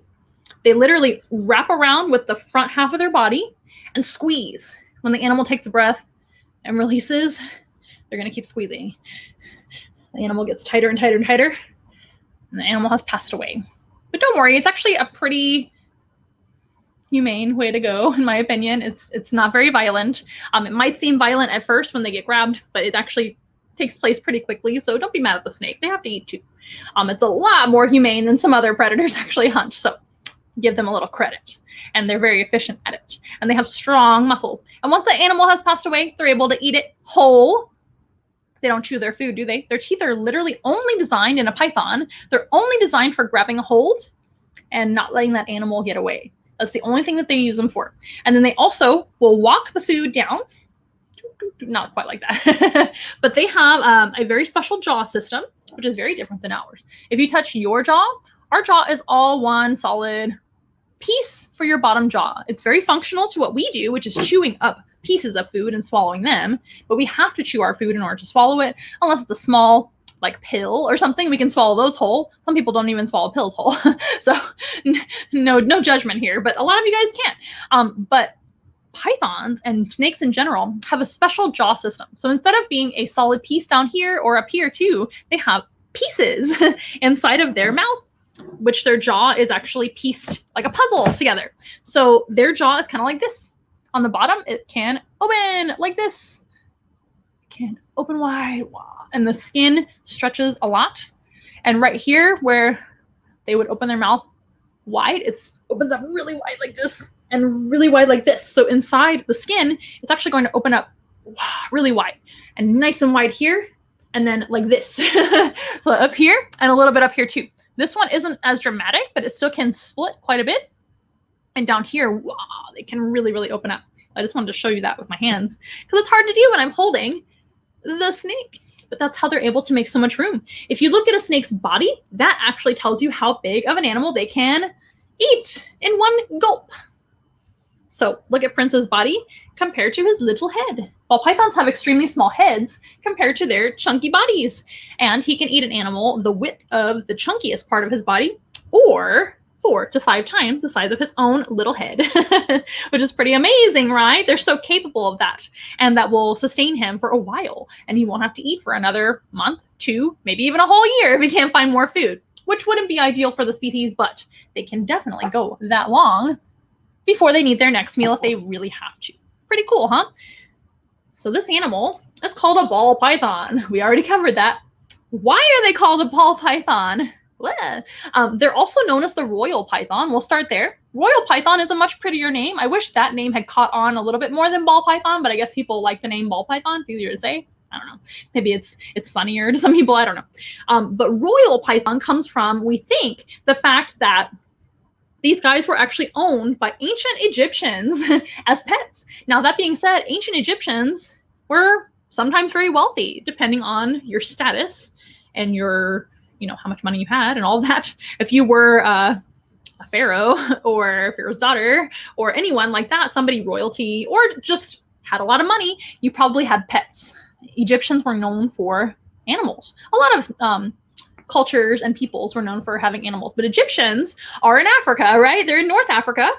They literally wrap around with the front half of their body and squeeze. When the animal takes a breath and releases, they're going to keep squeezing. The animal gets tighter and tighter and tighter, and the animal has passed away. But don't worry, it's actually a pretty humane way to go, in my opinion. It's not very violent. It might seem violent at first when they get grabbed, but it actually takes place pretty quickly, so don't be mad at the snake. They have to eat too. It's a lot more humane than some other predators actually hunt, so give them a little credit. And they're very efficient at it. And they have strong muscles. And once the animal has passed away, they're able to eat it whole. They don't chew their food, do they? Their teeth are literally only designed in a python. They're only designed for grabbing a hold and not letting that animal get away. That's the only thing that they use them for. And then they also will walk the food down. Not quite like that. But they have a very special jaw system, which is very different than ours. If you touch your jaw, our jaw is all one solid piece for your bottom jaw. It's very functional to what we do, which is chewing up pieces of food and swallowing them. But we have to chew our food in order to swallow it, unless it's a small like pill or something. We can swallow those whole. Some people don't even swallow pills whole. So no judgment here, but a lot of you guys can't. But pythons and snakes in general have a special jaw system. So instead of being a solid piece down here or up here too, they have pieces inside of their mouth, which their jaw is actually pieced like a puzzle together. So their jaw is kind of like this. On the bottom, it can open like this. It can open wide. And the skin stretches a lot. And right here, where they would open their mouth wide, it opens up really wide like this and really wide like this. So inside the skin, it's actually going to open up really wide and nice and wide here. And then like this. So up here and a little bit up here too. This one isn't as dramatic, but it still can split quite a bit. And down here, wow, they can really, really open up. I just wanted to show you that with my hands because it's hard to do when I'm holding the snake. But that's how they're able to make so much room. If you look at a snake's body, that actually tells you how big of an animal they can eat in one gulp. So look at Prince's body compared to his little head. Ball pythons have extremely small heads compared to their chunky bodies. And he can eat an animal the width of the chunkiest part of his body, or 4 to 5 times the size of his own little head, which is pretty amazing, right? They're so capable of that. And that will sustain him for a while. And he won't have to eat for another month, 2, maybe even a whole year if he can't find more food, which wouldn't be ideal for the species, but they can definitely go that long before they need their next meal if they really have to. Pretty cool, huh? So this animal is called a ball python. We already covered that. Why are they called a ball python? They're also known as the royal python. We'll start there. Royal python is a much prettier name. I wish that name had caught on a little bit more than ball python, but I guess people like the name ball python. It's easier to say. I don't know. Maybe it's funnier to some people. I don't know. But royal python comes from, we think, the fact that these guys were actually owned by ancient Egyptians as pets. Now, that being said, ancient Egyptians were sometimes very wealthy, depending on your status and your, how much money you had and all that. If you were a pharaoh or Pharaoh's daughter or anyone like that, somebody royalty, or just had a lot of money, you probably had pets. Egyptians were known for animals. A lot of cultures and peoples were known for having animals, but Egyptians are in Africa, right? They're in North Africa.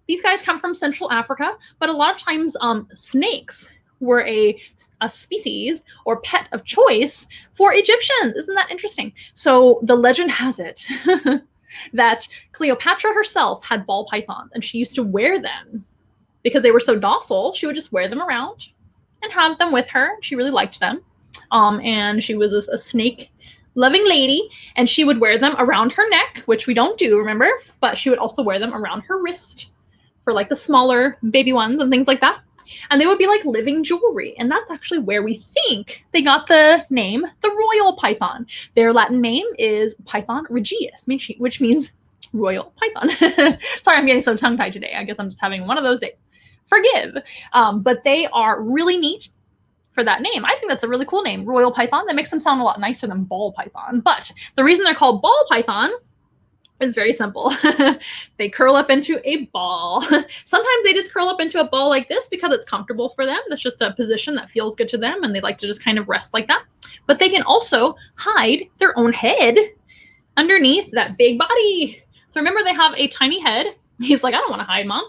These guys come from Central Africa, but a lot of times snakes were a species or pet of choice for Egyptians. Isn't that interesting? So the legend has it that Cleopatra herself had ball pythons, and she used to wear them because they were so docile. She would just wear them around and have them with her. She really liked them. And she was a snake loving lady, and she would wear them around her neck, which we don't do, remember? But she would also wear them around her wrist for like the smaller baby ones and things like that. And they would be like living jewelry. And that's actually where we think they got the name, the royal python. Their Latin name is Python regius, which means royal python. Sorry, I'm getting so tongue-tied today. I guess I'm just having one of those days. Forgive. But they are really neat for that name. I think that's a really cool name, royal python. That makes them sound a lot nicer than ball python. But the reason they're called ball python is very simple. They curl up into a ball. Sometimes they just curl up into a ball like this because it's comfortable for them. That's just a position that feels good to them, and they like to just kind of rest like that. But they can also hide their own head underneath that big body. So remember, they have a tiny head. He's like, I don't want to hide, Mom.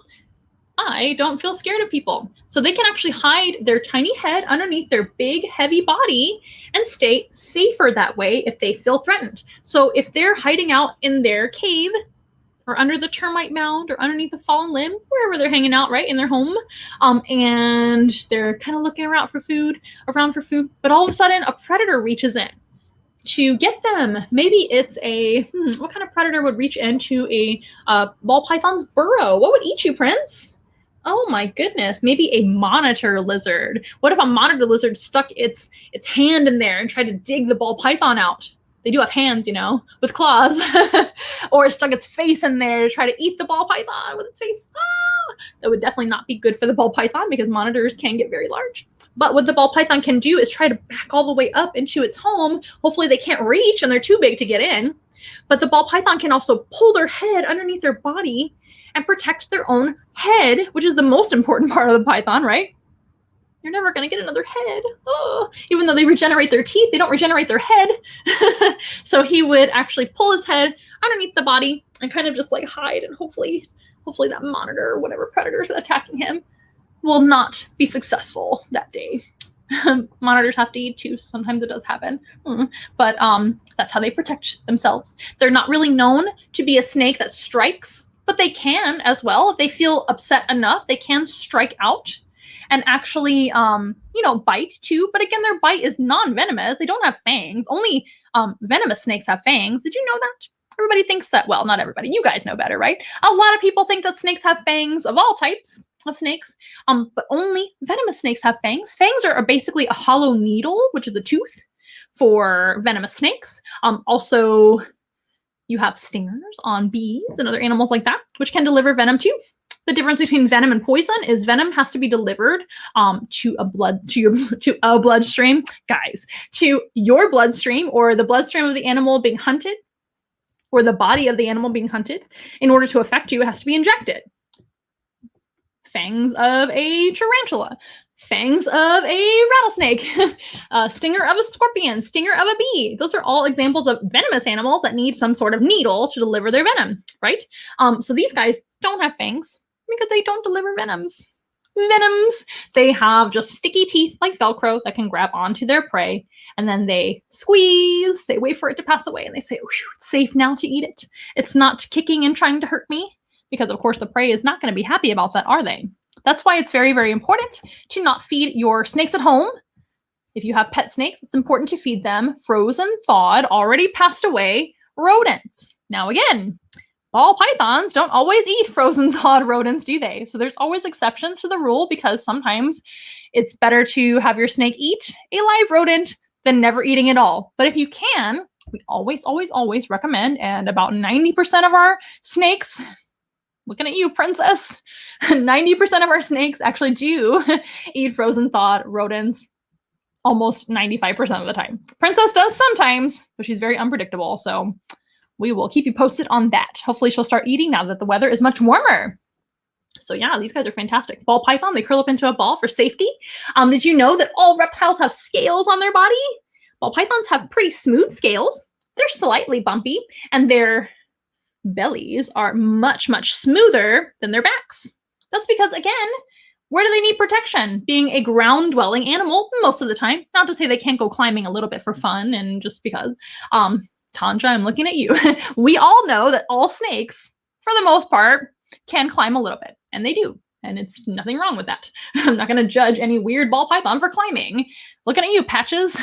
I don't feel scared of people. So they can actually hide their tiny head underneath their big, heavy body and stay safer that way if they feel threatened. So if they're hiding out in their cave or under the termite mound or underneath a fallen limb, wherever they're hanging out, right, in their home, and they're kind of looking around for food, but all of a sudden a predator reaches in to get them. Maybe it's what kind of predator would reach into a ball python's burrow? What would eat you, Prince? Oh my goodness, maybe a monitor lizard. What if a monitor lizard stuck its hand in there and tried to dig the ball python out? They do have hands, with claws. Or stuck its face in there to try to eat the ball python with its face. That would definitely not be good for the ball python because monitors can get very large. But what the ball python can do is try to back all the way up into its home. Hopefully they can't reach and they're too big to get in. But the ball python can also pull their head underneath their body and protect their own head, which is the most important part of the python, right? You're never going to get another head. Oh, even though they regenerate their teeth, they don't regenerate their head. So he would actually pull his head underneath the body and kind of just like hide, and hopefully that monitor or whatever predator's attacking him will not be successful that day. Monitors have to eat too. Sometimes it does happen. But that's how they protect themselves. They're not really known to be a snake that strikes, but they can as well. If they feel upset enough, they can strike out and actually, bite too. But again, their bite is non-venomous. They don't have fangs. Only venomous snakes have fangs. Did you know that? Everybody thinks that. Well, not everybody. You guys know better, right? A lot of people think that snakes have fangs of all types of snakes, but only venomous snakes have fangs. Fangs are basically a hollow needle, which is a tooth for venomous snakes. Also, you have stingers on bees and other animals like that, which can deliver venom too. The difference between venom and poison is venom has to be delivered to your bloodstream, or the bloodstream of the animal being hunted or the body of the animal being hunted, in order to affect you, it has to be injected. Fangs of a tarantula, fangs of a rattlesnake, stinger of a scorpion, stinger of a bee. Those are all examples of venomous animals that need some sort of needle to deliver their venom, right? So these guys don't have fangs because they don't deliver venoms. They have just sticky teeth like Velcro that can grab onto their prey, and then they squeeze, they wait for it to pass away, and they say, it's safe now to eat it. It's not kicking and trying to hurt me, because of course the prey is not going to be happy about that, are they? That's why it's very, very important to not feed your snakes at home. If you have pet snakes, it's important to feed them frozen, thawed, already passed away rodents. Now again, ball pythons don't always eat frozen, thawed rodents, do they? So there's always exceptions to the rule, because sometimes it's better to have your snake eat a live rodent than never eating at all. But if you can, we always, always, always recommend, and about 90% of our snakes, looking at you, princess, 90% of our snakes actually do eat frozen, thawed rodents almost 95% of the time. Princess does sometimes, but she's very unpredictable. So we will keep you posted on that. Hopefully she'll start eating now that the weather is much warmer. So yeah, these guys are fantastic. Ball python, they curl up into a ball for safety. Did you know that all reptiles have scales on their body? Ball pythons have pretty smooth scales. They're slightly bumpy, and their bellies are much, much smoother than their backs. That's because, again, where do they need protection? Being a ground-dwelling animal most of the time. Not to say they can't go climbing a little bit for fun and just because. Tanja, I'm looking at you. We all know that all snakes, for the most part, can climb a little bit, and they do. And it's nothing wrong with that. I'm not going to judge any weird ball python for climbing. Looking at you, Patches,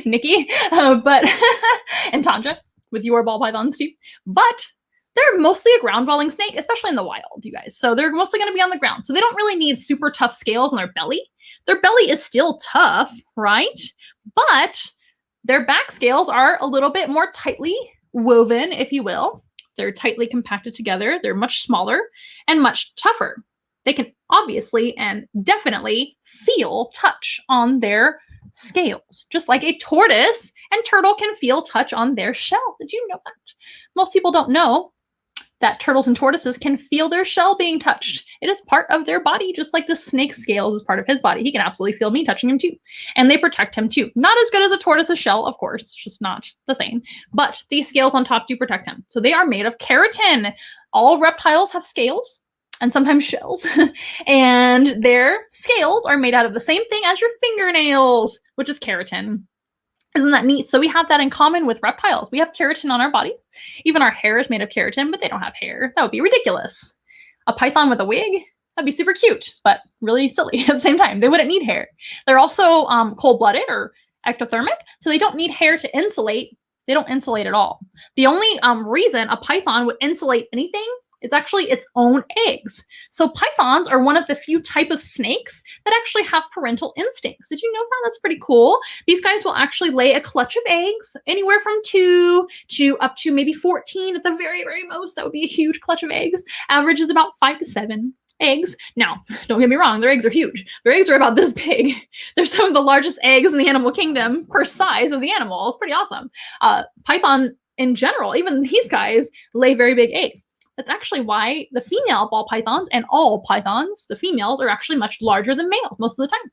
Nikki, and Tanja with your ball pythons too. But they're mostly a ground-dwelling snake, especially in the wild, you guys. So they're mostly going to be on the ground. So they don't really need super tough scales on their belly. Their belly is still tough, right? But their back scales are a little bit more tightly woven, if you will. They're tightly compacted together. They're much smaller and much tougher. They can obviously and definitely feel touch on their scales, just like a tortoise and turtle can feel touch on their shell. Did you know that? Most people don't know that turtles and tortoises can feel their shell being touched. It is part of their body, just like the snake's scales is part of his body. He can absolutely feel me touching him too. And they protect him too. Not as good as a tortoise's shell, of course, it's just not the same. But these scales on top do protect him. So they are made of keratin. All reptiles have scales and sometimes shells. And their scales are made out of the same thing as your fingernails, which is keratin. Isn't that neat? So we have that in common with reptiles. We have keratin on our body. Even our hair is made of keratin, but they don't have hair. That would be ridiculous. A python with a wig, that'd be super cute, but really silly at the same time. They wouldn't need hair. They're also cold-blooded or ectothermic, so they don't need hair to insulate. They don't insulate at all. The only reason a python would insulate anything is actually its own eggs. So pythons are one of the few type of snakes that actually have parental instincts. Did you know that? That's pretty cool. These guys will actually lay a clutch of eggs, anywhere from 2 to up to maybe 14 at the very, very most. That would be a huge clutch of eggs. Average is about 5 to 7 eggs. Now, don't get me wrong, their eggs are huge. Their eggs are about this big. They're some of the largest eggs in the animal kingdom per size of the animal. It's pretty awesome. Python in general, even these guys, lay very big eggs. That's actually why the female ball pythons and all pythons, the females, are actually much larger than males most of the time,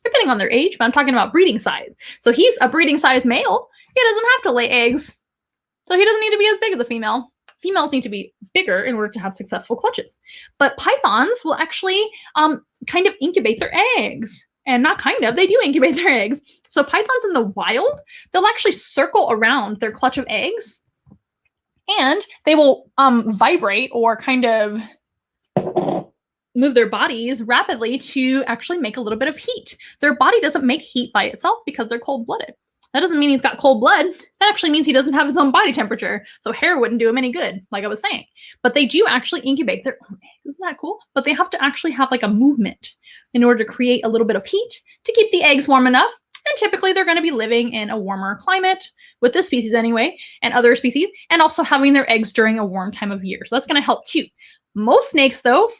depending on their age, but I'm talking about breeding size. So he's a breeding size male. He doesn't have to lay eggs. So he doesn't need to be as big as the female. Females need to be bigger in order to have successful clutches. But pythons will actually kind of incubate their eggs. And not kind of, they do incubate their eggs. So pythons in the wild, they'll actually circle around their clutch of eggs, and they will vibrate or kind of move their bodies rapidly to actually make a little bit of heat. Their body doesn't make heat by itself because they're cold-blooded. That doesn't mean he's got cold blood. That actually means he doesn't have his own body temperature. So hair wouldn't do him any good, like I was saying. But they do actually incubate their own eggs. Isn't that cool? But they have to actually have like a movement in order to create a little bit of heat to keep the eggs warm enough. And typically they're going to be living in a warmer climate, with this species anyway, and other species, and also having their eggs during a warm time of year. So that's going to help too. Most snakes, though,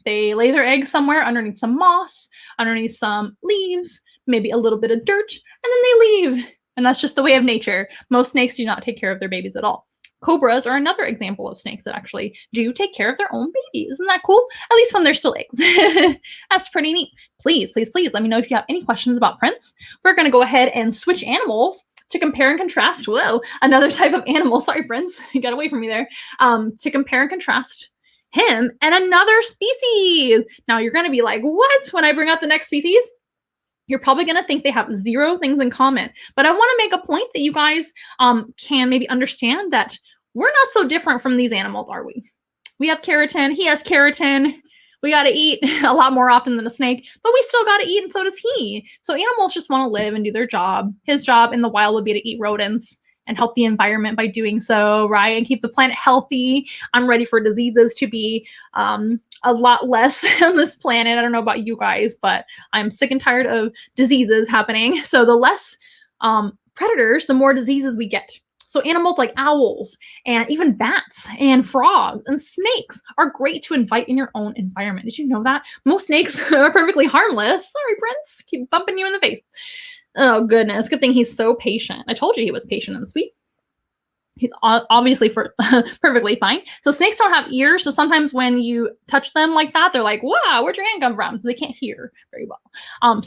they lay their eggs somewhere underneath some moss, underneath some leaves, maybe a little bit of dirt, and then they leave. And that's just the way of nature. Most snakes do not take care of their babies at all. Cobras are another example of snakes that actually do take care of their own babies. Isn't that cool? At least when they're still eggs. That's pretty neat. Please, please, please let me know if you have any questions about Prince. We're going to go ahead and switch animals to compare and contrast. Whoa, another type of animal. Sorry, Prince. You got away from me there. To compare and contrast him and another species. Now you're going to be like, what? When I bring out the next species? You're probably going to think they have zero things in common. But I want to make a point that you guys can maybe understand that we're not so different from these animals, are we? We have keratin. He has keratin. We got to eat a lot more often than a snake, but we still got to eat, and so does he. So animals just want to live and do their job. His job in the wild would be to eat rodents and help the environment by doing so, right? And keep the planet healthy. I'm ready for diseases to be a lot less on this planet. I don't know about you guys, but I'm sick and tired of diseases happening. So the less predators, the more diseases we get. So animals like owls and even bats and frogs and snakes are great to invite in your own environment. Did you know that? Most snakes are perfectly harmless. Sorry, Prince. Keep bumping you in the face. Oh, goodness. Good thing he's so patient. I told you he was patient and sweet. He's obviously perfectly fine. So snakes don't have ears. So sometimes when you touch them like that, they're like, wow, where'd your hand come from? So they can't hear very well.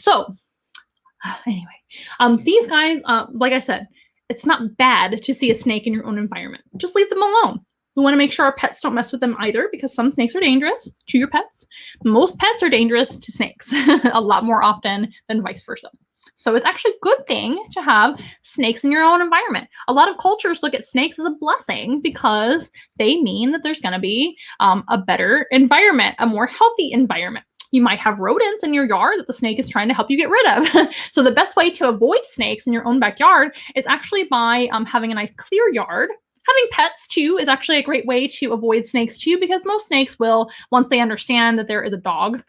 Anyway, these guys, like I said, it's not bad to see a snake in your own environment. Just leave them alone. We want to make sure our pets don't mess with them either, because some snakes are dangerous to your pets. Most pets are dangerous to snakes a lot more often than vice versa. So it's actually a good thing to have snakes in your own environment. A lot of cultures look at snakes as a blessing because they mean that there's going to be a better environment, a more healthy environment. You might have rodents in your yard that the snake is trying to help you get rid of. So the best way to avoid snakes in your own backyard is actually by having a nice clear yard. Having pets too is actually a great way to avoid snakes too, because most snakes will, once they understand that there is a dog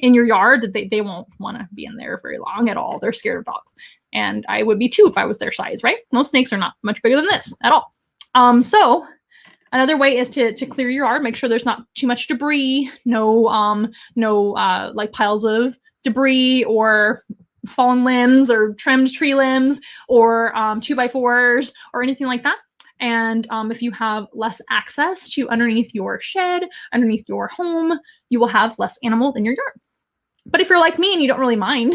in your yard, that they won't want to be in there very long at all. They're scared of dogs. And I would be too if I was their size, right? Most snakes are not much bigger than this at all. So another way is to clear your yard, make sure there's not too much debris, no like piles of debris or fallen limbs or trimmed tree limbs or 2x4s or anything like that. And if you have less access to underneath your shed, underneath your home, you will have less animals in your yard. But if you're like me and you don't really mind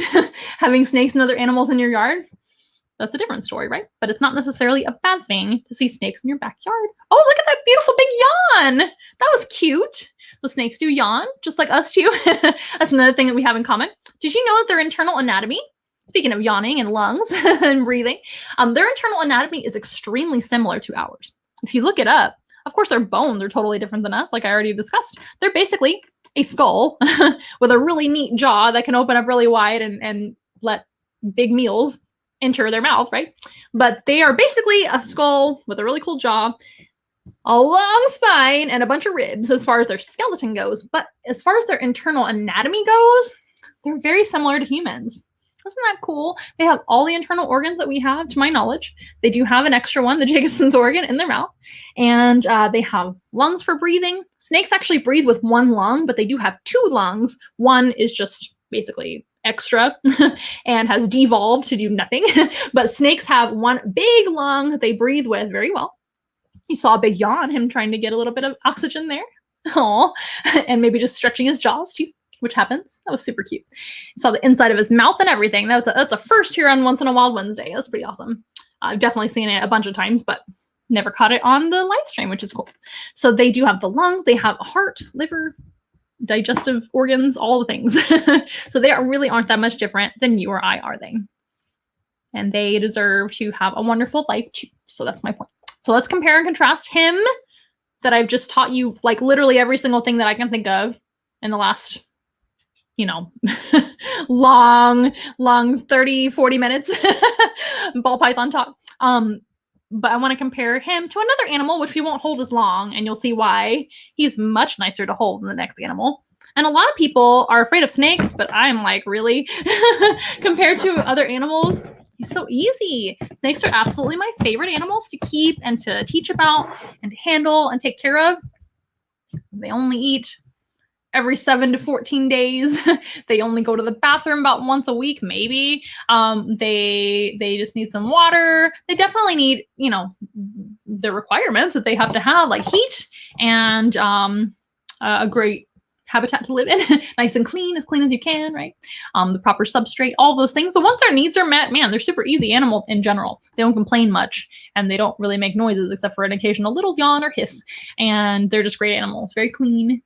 having snakes and other animals in your yard, that's a different story, right? But it's not necessarily a bad thing to see snakes in your backyard. Oh, look at that beautiful big yawn. That was cute. The snakes do yawn, just like us too. That's another thing that we have in common. Did you know that their internal anatomy, speaking of yawning and lungs and breathing, their internal anatomy is extremely similar to ours. If you look it up, of course, their bones are totally different than us, like I already discussed. They're basically a skull with a really neat jaw that can open up really wide and let big meals enter their mouth, right? But they are basically a skull with a really cool jaw, a long spine, and a bunch of ribs as far as their skeleton goes. But as far as their internal anatomy goes, they're very similar to humans. Isn't that cool? They have all the internal organs that we have, to my knowledge. They do have an extra one, the Jacobson's organ, in their mouth. And they have lungs for breathing. Snakes actually breathe with one lung, but they do have two lungs. One is just basically extra and has devolved to do nothing. But snakes have one big lung that they breathe with very well. You saw a big yawn, him trying to get a little bit of oxygen there. Aw. And maybe just stretching his jaws too, which happens. That was super cute. You saw the inside of his mouth and everything. That's a first here on Once in a Wild Wednesday. That's pretty awesome. I've definitely seen it a bunch of times, but never caught it on the live stream, which is cool. So they do have the lungs, they have a heart, liver, digestive organs, all the things. So they really aren't that much different than you or I, are they? And they deserve to have a wonderful life too. So that's my point. So let's compare and contrast him that I've just taught you, like literally every single thing that I can think of in the last, long 30, 40 minutes. Ball python talk. But I want to compare him to another animal, which we won't hold as long, and you'll see why. He's much nicer to hold than the next animal. And a lot of people are afraid of snakes, but I'm like, really? Compared to other animals, he's so easy. Snakes are absolutely my favorite animals to keep and to teach about and to handle and take care of. They only eat every 7 to 14 days. They only go to the bathroom about once a week, maybe. They just need some water. They definitely need, you know, the requirements that they have to have, like heat and a great habitat to live in, nice and clean as you can, right? The proper substrate, all those things. But once their needs are met, man, they're super easy animals in general. They don't complain much, and they don't really make noises except for an occasional little yawn or hiss. And they're just great animals, very clean.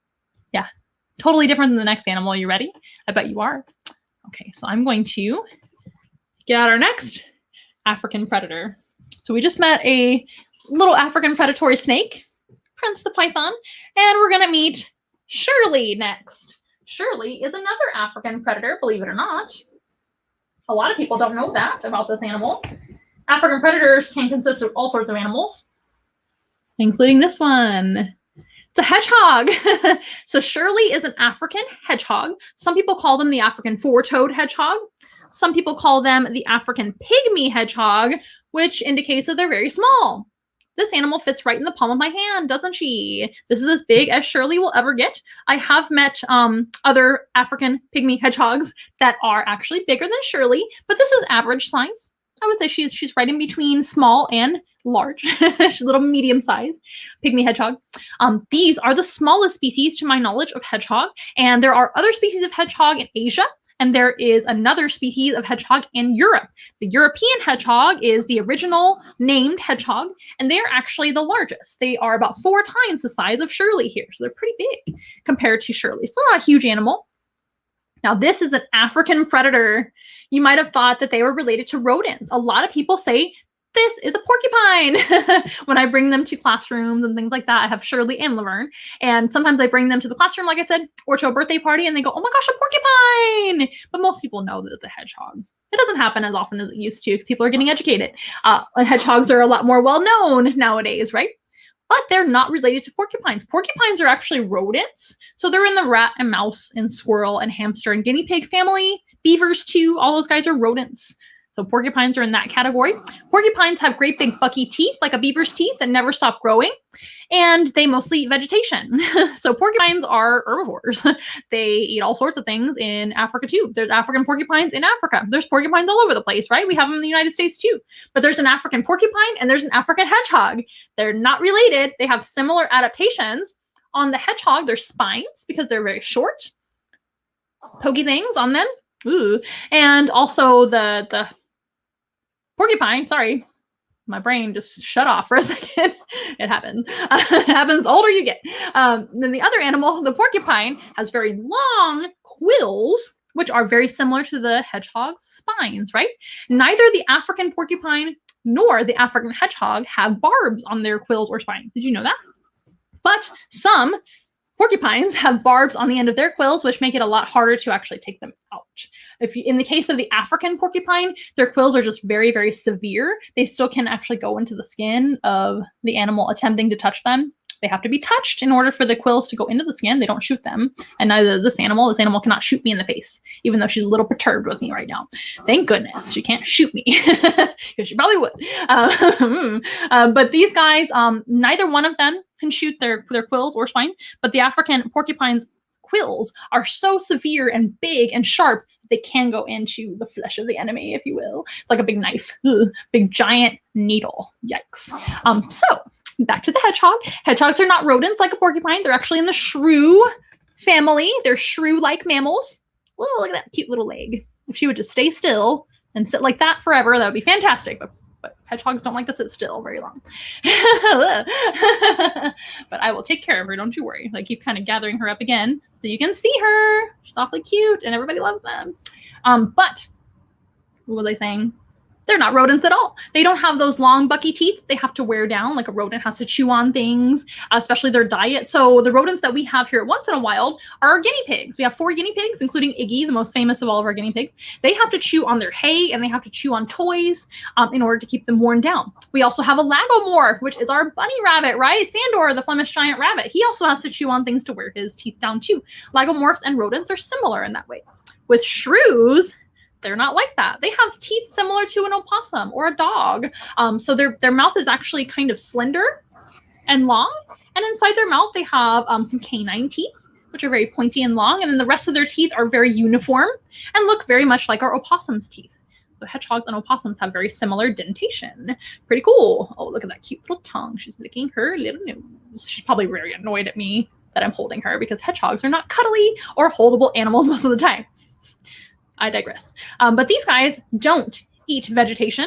Yeah, totally different than the next animal. You ready? I bet you are. Okay, so I'm going to get out our next African predator. So we just met a little African predatory snake, Prince the Python, and we're gonna meet Shirley next. Shirley is another African predator, believe it or not. A lot of people don't know that about this animal. African predators can consist of all sorts of animals, including this one. It's a hedgehog. So Shirley is an African hedgehog. Some people call them the African four-toed hedgehog. Some people call them the African pygmy hedgehog, which indicates that they're very small. This animal fits right in the palm of my hand, doesn't she? This is as big as Shirley will ever get. I have met other African pygmy hedgehogs that are actually bigger than Shirley, but this is average size. I would say she's right in between small and large. She's a little medium-sized pygmy hedgehog. These are the smallest species to my knowledge of hedgehog, and there are other species of hedgehog in Asia, and there is another species of hedgehog in Europe. The European hedgehog is the original named hedgehog, and they are actually the largest. They are about 4 times the size of Shirley here, so they're pretty big compared to Shirley. Still not a huge animal. Now, this is an African predator. You might have thought that they were related to rodents. A lot of people say this is a porcupine. When I bring them to classrooms and things like that, I have Shirley and Laverne. And sometimes I bring them to the classroom, like I said, or to a birthday party, and they go, oh my gosh, a porcupine. But most people know that it's a hedgehog. It doesn't happen as often as it used to because people are getting educated. And hedgehogs are a lot more well-known nowadays, right? But they're not related to porcupines. Porcupines are actually rodents. So they're in the rat and mouse and squirrel and hamster and guinea pig family. Beavers too. All those guys are rodents. So porcupines are in that category. Porcupines have great big bucky teeth, like a beaver's teeth, that never stop growing. And they mostly eat vegetation. So porcupines are herbivores. They eat all sorts of things in Africa too. There's African porcupines in Africa. There's porcupines all over the place, right? We have them in the United States too. But there's an African porcupine and there's an African hedgehog. They're not related. They have similar adaptations. On the hedgehog, there's spines because they're very short, pokey things on them. Ooh. And also the porcupine, sorry, my brain just shut off for a second. It happens. It happens the older you get. Then the other animal, the porcupine, has very long quills, which are very similar to the hedgehog's spines, right? Neither the African porcupine nor the African hedgehog have barbs on their quills or spines. Did you know that? But some porcupines have barbs on the end of their quills, which make it a lot harder to actually take them out. In the case of the African porcupine, their quills are just very, very severe. They still can actually go into the skin of the animal attempting to touch them. They have to be touched in order for the quills to go into the skin. They don't shoot them. And neither does this animal. This animal cannot shoot me in the face, even though she's a little perturbed with me right now. Thank goodness she can't shoot me, because she probably would. But these guys, neither one of them can shoot their quills or spine, but the African porcupine's quills are so severe and big and sharp, they can go into the flesh of the enemy, if you will, like a big knife. Ugh, big giant needle. Yikes. So back to the hedgehog. Hedgehogs are not rodents like a porcupine. They're actually in the shrew family. They're shrew-like mammals. Oh, look at that cute little leg. If she would just stay still and sit like that forever, that would be fantastic. But hedgehogs don't like to sit still very long. But I will take care of her, don't you worry. I keep kind of gathering her up again so you can see her. She's awfully cute and everybody loves them. But what was I saying? They're not rodents at all. They don't have those long bucky teeth they have to wear down, like a rodent has to chew on things, especially their diet. So the rodents that we have here at Once in a Wild are our guinea pigs. We have 4 guinea pigs, including Iggy, the most famous of all of our guinea pigs. They have to chew on their hay and they have to chew on toys in order to keep them worn down. We also have a lagomorph, which is our bunny rabbit, right? Sandor, the Flemish giant rabbit. He also has to chew on things to wear his teeth down too. Lagomorphs and rodents are similar in that way. With shrews, they're not like that. They have teeth similar to an opossum or a dog. So their mouth is actually kind of slender and long. And inside their mouth, they have some canine teeth which are very pointy and long, and then the rest of their teeth are very uniform and look very much like our opossum's teeth. So hedgehogs and opossums have very similar dentation. Pretty cool. Oh, look at that cute little tongue. She's licking her little nose. She's probably very annoyed at me that I'm holding her because hedgehogs are not cuddly or holdable animals most of the time. I digress. But these guys don't eat vegetation.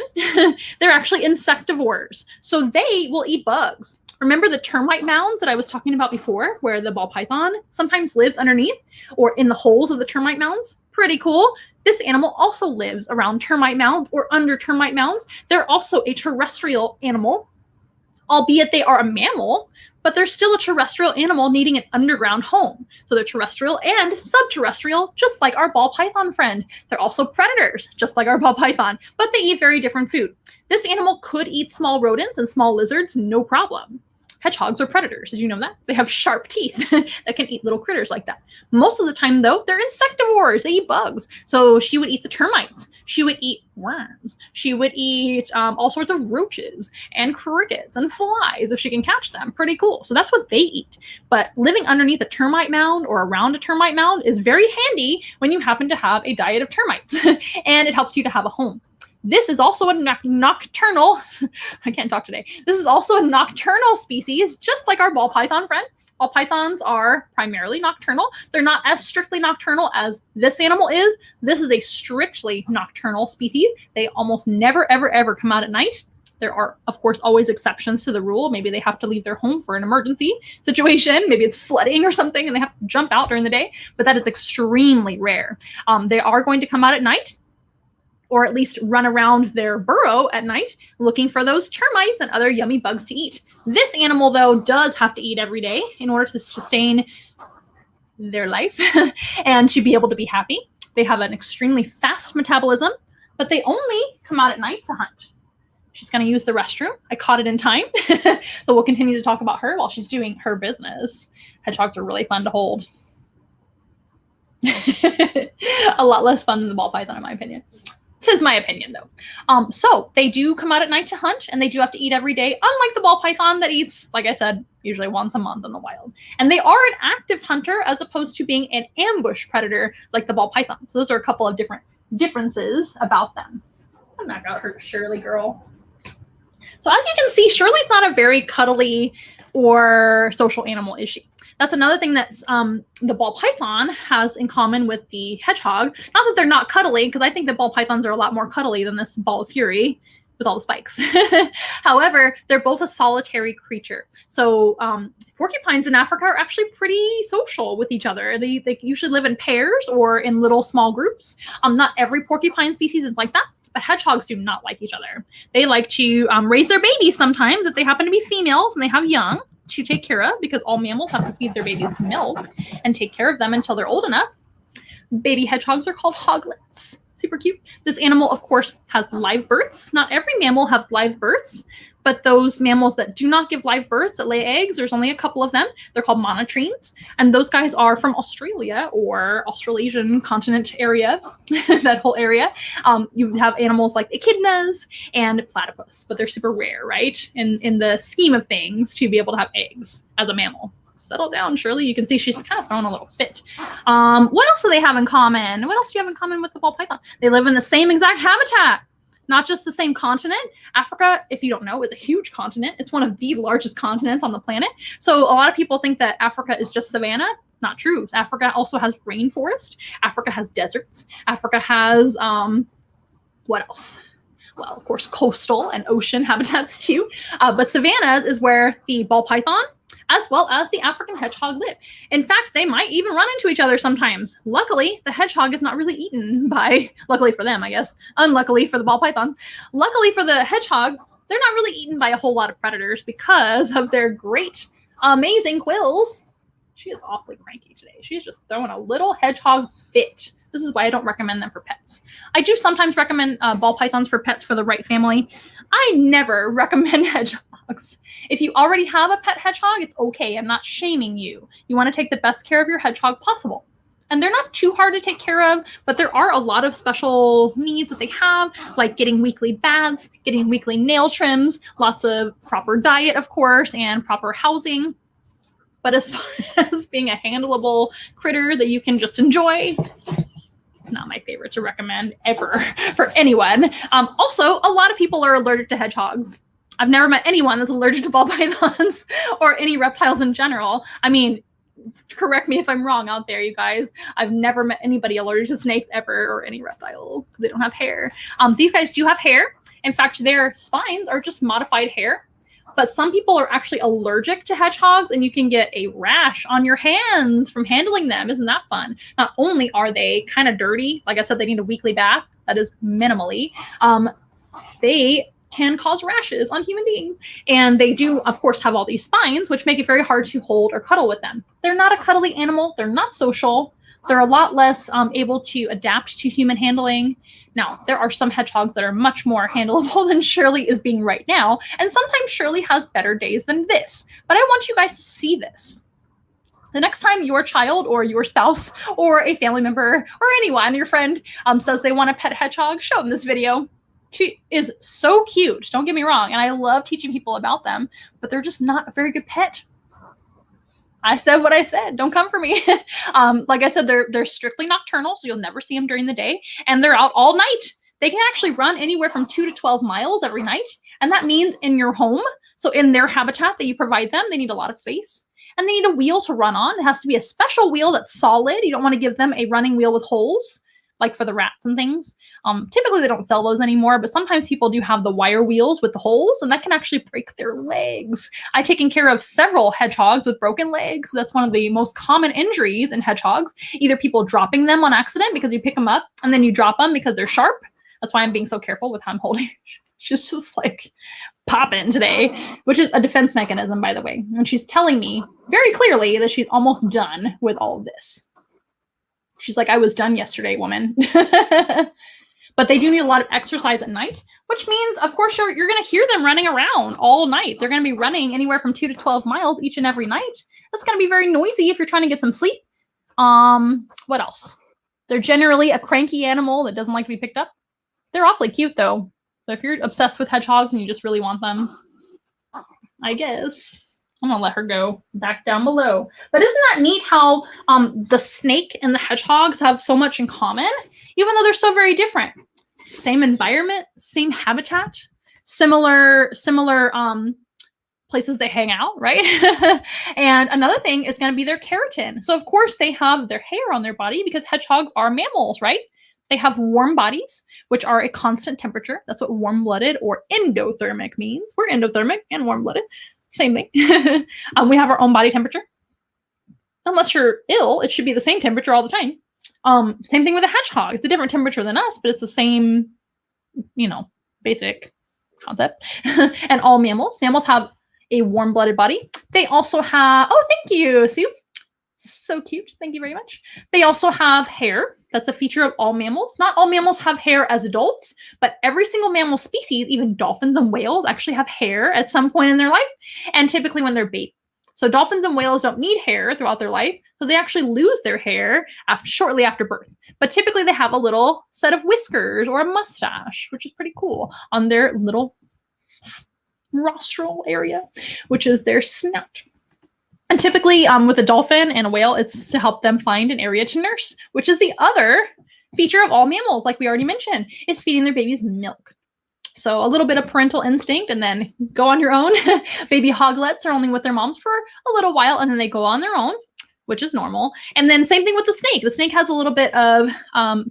They're actually insectivores. So they will eat bugs. Remember the termite mounds that I was talking about before, where the ball python sometimes lives underneath or in the holes of the termite mounds? Pretty cool. This animal also lives around termite mounds or under termite mounds. They're also a terrestrial animal, albeit they are a mammal, but they're still a terrestrial animal needing an underground home. So they're terrestrial and subterrestrial, just like our ball python friend. They're also predators, just like our ball python, but they eat very different food. This animal could eat small rodents and small lizards, no problem. Hedgehogs are predators. Did you know that? They have sharp teeth that can eat little critters like that. Most of the time, though, they're insectivores. They eat bugs. So she would eat the termites. She would eat worms. She would eat all sorts of roaches and crickets and flies if she can catch them. Pretty cool. So that's what they eat. But living underneath a termite mound or around a termite mound is very handy when you happen to have a diet of termites and it helps you to have a home. This is also a nocturnal, I can't talk today. This is also a nocturnal species, just like our ball python friend. Ball pythons are primarily nocturnal. They're not as strictly nocturnal as this animal is. This is a strictly nocturnal species. They almost never, ever, ever come out at night. There are, of course, always exceptions to the rule. Maybe they have to leave their home for an emergency situation. Maybe it's flooding or something and they have to jump out during the day, but that is extremely rare. They are going to come out at night, or at least run around their burrow at night looking for those termites and other yummy bugs to eat. This animal, though, does have to eat every day in order to sustain their life and to be able to be happy. They have an extremely fast metabolism, but they only come out at night to hunt. She's going to use the restroom. I caught it in time, but we'll continue to talk about her while she's doing her business. Hedgehogs are really fun to hold. A lot less fun than the ball python, in my opinion. Tis my opinion, though. So they do come out at night to hunt, and they do have to eat every day, unlike the ball python that eats, like I said, usually once a month in the wild. And they are an active hunter as opposed to being an ambush predator like the ball python. So those are a couple of different differences about them. I'm not gonna hurt Shirley, girl. So as you can see, Shirley's not a very cuddly or social animal, is she? That's another thing that the ball python has in common with the hedgehog. Not that they're not cuddly, because I think that ball pythons are a lot more cuddly than this ball of fury with all the spikes. However, they're both a solitary creature. So porcupines in Africa are actually pretty social with each other. They usually live in pairs or in little small groups. Not every porcupine species is like that, but hedgehogs do not like each other. They like to raise their babies sometimes if they happen to be females and they have young to take care of, because all mammals have to feed their babies milk and take care of them until they're old enough. Baby hedgehogs are called hoglets. Super cute. This animal, of course, has live births. Not every mammal has live births, but those mammals that do not give live births, that lay eggs, there's only a couple of them. They're called monotremes. And those guys are from Australia or Australasian continent area, that whole area. You have animals like echidnas and platypus, but they're super rare, right? In the scheme of things, to be able to have eggs as a mammal. Settle down, Shirley. You can see she's kind of throwing a little fit. What else do they have in common? What else do you have in common with the ball python? They live in the same exact habitat. Not just the same continent. Africa, if you don't know, is a huge continent. It's one of the largest continents on the planet. So a lot of people think that Africa is just savanna. Not true. Africa also has rainforest. Africa has deserts. Africa has, what else? Well, of course, coastal and ocean habitats too. But savannas is where the ball python, as well as the African hedgehog, live. In fact, they might even run into each other sometimes. Luckily, the hedgehog is not really eaten by, luckily for them, I guess, unluckily for the ball python. Luckily for the hedgehog, they're not really eaten by a whole lot of predators because of their great, amazing quills. She is awfully cranky today. She's just throwing a little hedgehog fit. This is why I don't recommend them for pets. I do sometimes recommend ball pythons for pets for the right family. I never recommend hedgehogs. If you already have a pet hedgehog, it's okay. I'm not shaming you. You want to take the best care of your hedgehog possible. And they're not too hard to take care of, but there are a lot of special needs that they have, like getting weekly baths, getting weekly nail trims, lots of proper diet, of course, and proper housing. but as far as being a handleable critter that you can just enjoy, not my favorite to recommend ever for anyone. Also, a lot of people are allergic to hedgehogs. I've never met anyone that's allergic to ball pythons or any reptiles in general. I mean, correct me if I'm wrong out there, you guys. I've never met anybody allergic to snakes ever or any reptile because they don't have hair. These guys do have hair. In fact, their spines are just modified hair. But some people are actually allergic to hedgehogs, and you can get a rash on your hands from handling them. Isn't that fun? Not only are they kind of dirty, like I said, they need a weekly bath. That is minimally. They can cause rashes on human beings. And they do, of course, have all these spines, which make it very hard to hold or cuddle with them. They're not a cuddly animal. They're not social. They're a lot less able to adapt to human handling. Now, there are some hedgehogs that are much more handleable than Shirley is being right now. And sometimes Shirley has better days than this. But I want you guys to see this. The next time your child or your spouse or a family member or anyone, your friend, says they want a pet hedgehog, show them this video. She is so cute. Don't get me wrong. And I love teaching people about them, but they're just not a very good pet. I said what I said. Don't come for me. Like I said, they're strictly nocturnal, so you'll never see them during the day. And they're out all night. They can actually run anywhere from 2 to 12 miles every night. And that means in your home. So in their habitat that you provide them, they need a lot of space. And they need a wheel to run on. It has to be a special wheel that's solid. You don't want to give them a running wheel with holes, like for the rats and things. Typically, they don't sell those anymore, but sometimes people do have the wire wheels with the holes, and that can actually break their legs. I've taken care of several hedgehogs with broken legs. That's one of the most common injuries in hedgehogs. Either people dropping them on accident because you pick them up, and then you drop them because they're sharp. That's why I'm being so careful with how I'm holding. She's just like popping today, which is a defense mechanism, by the way. And she's telling me very clearly that she's almost done with all of this. She's like, I was done yesterday, woman. But they do need a lot of exercise at night, which means, of course, you're going to hear them running around all night. They're going to be running anywhere from 2 to 12 miles each and every night. That's going to be very noisy if you're trying to get some sleep. What else? They're generally a cranky animal that doesn't like to be picked up. They're awfully cute, though. So if you're obsessed with hedgehogs and you just really want them, I guess I'm going to let her go back down below. But isn't that neat how the snake and the hedgehogs have so much in common, even though they're so very different? Same environment, same habitat, similar places they hang out, right? And another thing is going to be their keratin. So, of course, they have their hair on their body because hedgehogs are mammals, right? They have warm bodies, which are a constant temperature. That's what warm-blooded or endothermic means. We're endothermic and warm-blooded. Same thing. We have our own body temperature. Unless you're ill, it should be the same temperature all the time. Same thing with a hedgehog. It's a different temperature than us, but it's the same, basic concept. And all mammals have a warm-blooded body. They also have, oh, thank you, Sue. So cute. Thank you very much. They also have hair. That's a feature of all mammals. Not all mammals have hair as adults, but every single mammal species, even dolphins and whales, actually have hair at some point in their life, and typically when they're baby. So dolphins and whales don't need hair throughout their life, so they actually lose their hair shortly after birth. But typically they have a little set of whiskers or a mustache, which is pretty cool, on their little rostral area, which is their snout. And typically with a dolphin and a whale, it's to help them find an area to nurse, which is the other feature of all mammals, like we already mentioned, is feeding their babies milk. So a little bit of parental instinct and then go on your own. Baby hoglets are only with their moms for a little while and then they go on their own, which is normal. And then same thing with the snake. The snake has a little bit of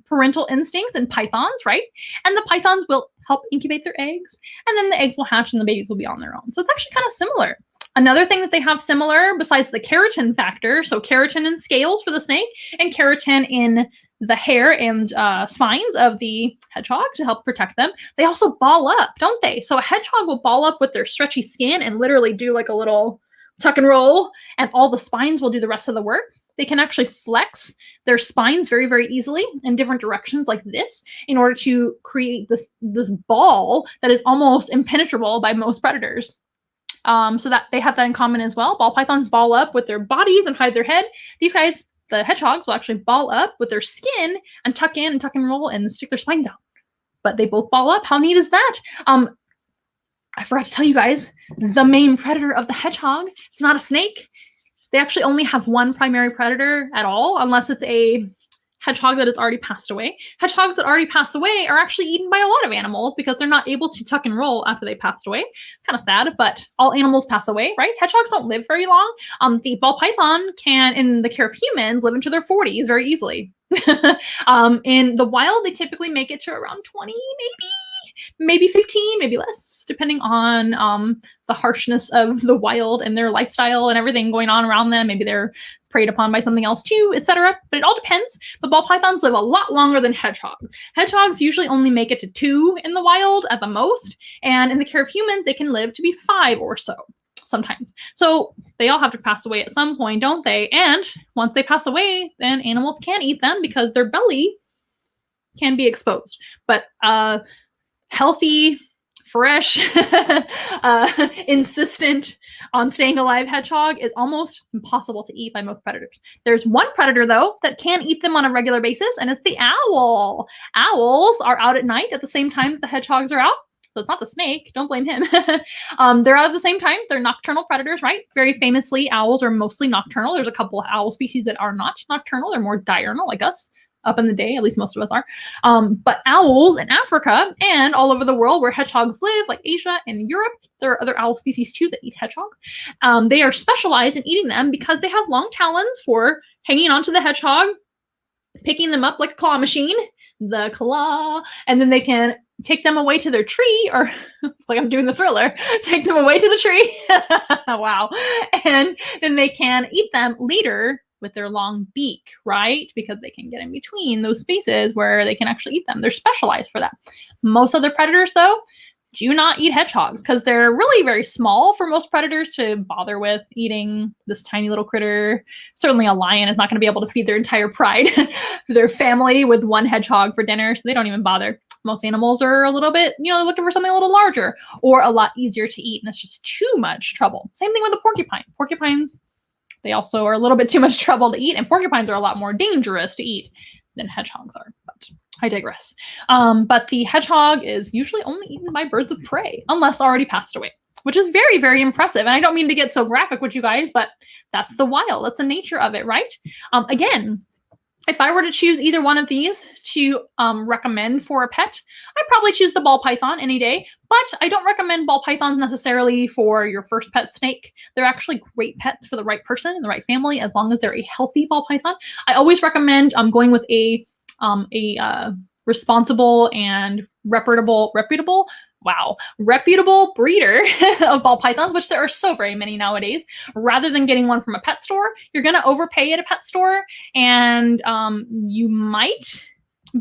parental instincts and pythons, right? And the pythons will help incubate their eggs and then the eggs will hatch and the babies will be on their own. So it's actually kind of similar. Another thing that they have similar, besides the keratin factor, so keratin in scales for the snake and keratin in the hair and spines of the hedgehog to help protect them, they also ball up, don't they? So a hedgehog will ball up with their stretchy skin and literally do like a little tuck and roll, and all the spines will do the rest of the work. They can actually flex their spines very, very easily in different directions like this in order to create this ball that is almost impenetrable by most predators. So that they have that in common as well. Ball pythons ball up with their bodies and hide their head. These guys, the hedgehogs, will actually ball up with their skin and tuck in and tuck and roll and stick their spines out. But they both ball up. How neat is that? I forgot to tell you guys, the main predator of the hedgehog, it's not a snake. They actually only have one primary predator at all, unless it's a hedgehog that has already passed away. Hedgehogs that already pass away are actually eaten by a lot of animals because they're not able to tuck and roll after they passed away. Kind of sad, but all animals pass away, right? Hedgehogs don't live very long. The ball python can, in the care of humans, live into their 40s very easily. In the wild, they typically make it to around 20, maybe 15, maybe less, depending on the harshness of the wild and their lifestyle and everything going on around them. Maybe they're preyed upon by something else too, etc. But it all depends. But ball pythons live a lot longer than hedgehogs. Hedgehogs usually only make it to 2 in the wild at the most, and in the care of humans, they can live to be 5 or so sometimes. So they all have to pass away at some point, don't they? And once they pass away, then animals can eat them because their belly can be exposed. But healthy, fresh, insistent on staying alive hedgehog is almost impossible to eat by most predators. There's one predator, though, that can eat them on a regular basis, and it's the owl. Owls are out at night at the same time that the hedgehogs are out. So it's not the snake. Don't blame him. They're out at the same time. They're nocturnal predators, right? Very famously, owls are mostly nocturnal. There's a couple of owl species that are not nocturnal. They're more diurnal, like us. Up in the day, at least most of us are. But owls in Africa and all over the world where hedgehogs live, like Asia and Europe, there are other owl species too that eat hedgehogs. They are specialized in eating them because they have long talons for hanging onto the hedgehog, picking them up like a claw machine, the claw, and then they can take them away to their tree, or like I'm doing the Thriller, take them away to the tree. Wow. And then they can eat them later with their long beak, right? Because they can get in between those spaces where they can actually eat them. They're specialized for that. Most other predators, though, do not eat hedgehogs because they're really very small for most predators to bother with eating this tiny little critter. Certainly a lion is not going to be able to feed their entire pride, their family, with one hedgehog for dinner, so they don't even bother. Most animals are a little bit, looking for something a little larger or a lot easier to eat, and it's just too much trouble. Same thing with the porcupine. Porcupines, they also are a little bit too much trouble to eat, and porcupines are a lot more dangerous to eat than hedgehogs are, but I digress. But the hedgehog is usually only eaten by birds of prey, unless already passed away, which is very, very impressive. And I don't mean to get so graphic with you guys, but that's the wild. That's the nature of it, right? Again, if I were to choose either one of these to recommend for a pet, I'd probably choose the ball python any day, but I don't recommend ball pythons necessarily for your first pet snake. They're actually great pets for the right person and the right family, as long as they're a healthy ball python. I always recommend going with a responsible and reputable breeder of ball pythons, which there are so very many nowadays. Rather than getting one from a pet store, you're going to overpay at a pet store, and you might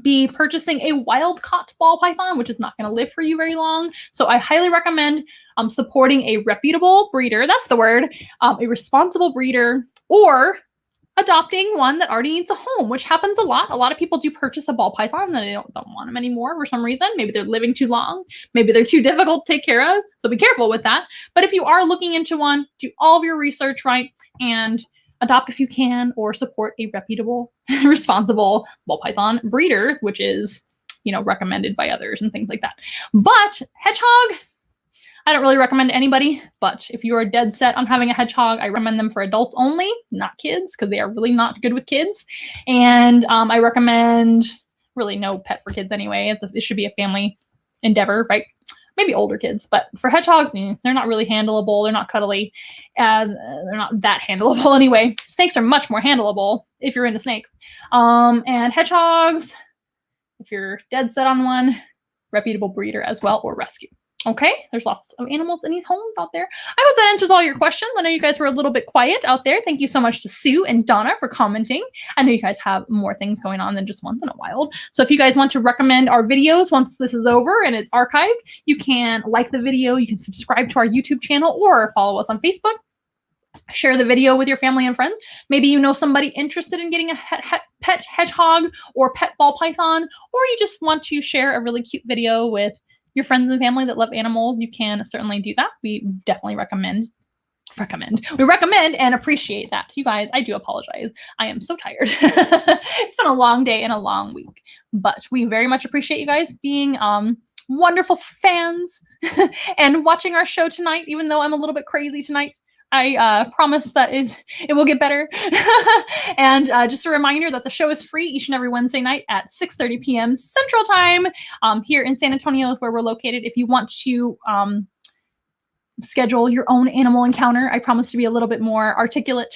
be purchasing a wild-caught ball python, which is not going to live for you very long. So I highly recommend supporting a reputable breeder. That's the word. A responsible breeder, or adopting one that already needs a home, which happens a lot. A lot of people do purchase a ball python and they don't want them anymore for some reason. Maybe they're living too long. Maybe they're too difficult to take care of. So be careful with that. But if you are looking into one, do all of your research, right? And adopt if you can, or support a reputable, responsible ball python breeder, which is, recommended by others and things like that. But hedgehog, I don't really recommend to anybody, but if you are dead set on having a hedgehog, I recommend them for adults only, not kids, because they are really not good with kids. And I recommend really no pet for kids anyway. It should be a family endeavor, right? Maybe older kids, but for hedgehogs, they're not really handleable. They're not cuddly. They're not that handleable anyway. Snakes are much more handleable if you're into snakes. And hedgehogs, if you're dead set on one, reputable breeder as well, or rescue. Okay, there's lots of animals that need homes out there. I hope that answers all your questions. I know you guys were a little bit quiet out there. Thank you so much to Sue and Donna for commenting. I know you guys have more things going on than just once in a while. So if you guys want to recommend our videos once this is over and it's archived, you can like the video, you can subscribe to our YouTube channel, or follow us on Facebook. Share the video with your family and friends. Maybe you know somebody interested in getting a pet hedgehog or pet ball python, or you just want to share a really cute video with your friends and family that love animals. You can certainly do that. We definitely recommend. We recommend and appreciate that. You guys, I do apologize. I am so tired. It's been a long day and a long week, but we very much appreciate you guys being wonderful fans and watching our show tonight, even though I'm a little bit crazy tonight. I promise that it will get better. And just a reminder that the show is free each and every Wednesday night at 6:30 p.m. Central Time. Here in San Antonio is where we're located. If you want to schedule your own animal encounter, I promise to be a little bit more articulate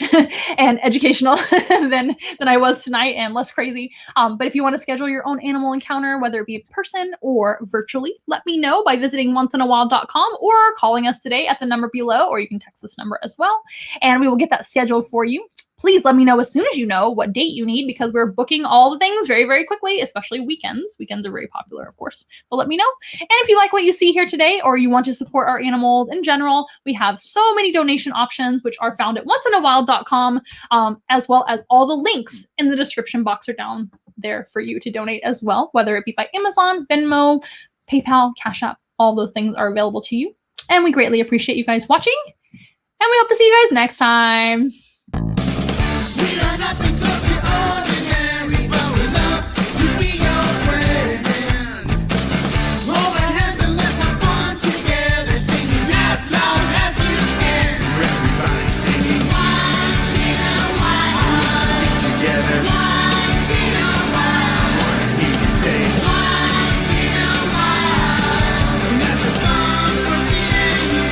and educational than I was tonight, and less crazy. But if you want to schedule your own animal encounter, whether it be in person or virtually, let me know by visiting onceinawild.com or calling us today at the number below, or you can text this number as well, and we will get that scheduled for you. Please let me know as soon as you know what date you need, because we're booking all the things very, very quickly, especially weekends. Weekends are very popular, of course. But let me know. And if you like what you see here today, or you want to support our animals in general, we have so many donation options, which are found at onceinawild.com, as well as all the links in the description box are down there for you to donate as well, whether it be by Amazon, Venmo, PayPal, Cash App. All those things are available to you. And we greatly appreciate you guys watching. And we hope to see you guys next time. We are not too close to ordinary, but we love to be your friend. Hold our hands and let's have fun together, singing as loud as you can. Everybody singing once in a while. Together. Once in a while. I wanna hear you say once in a while. And that's the fun for me and you.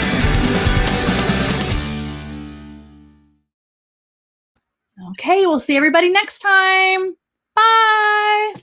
Okay, we'll see everybody next time. Bye.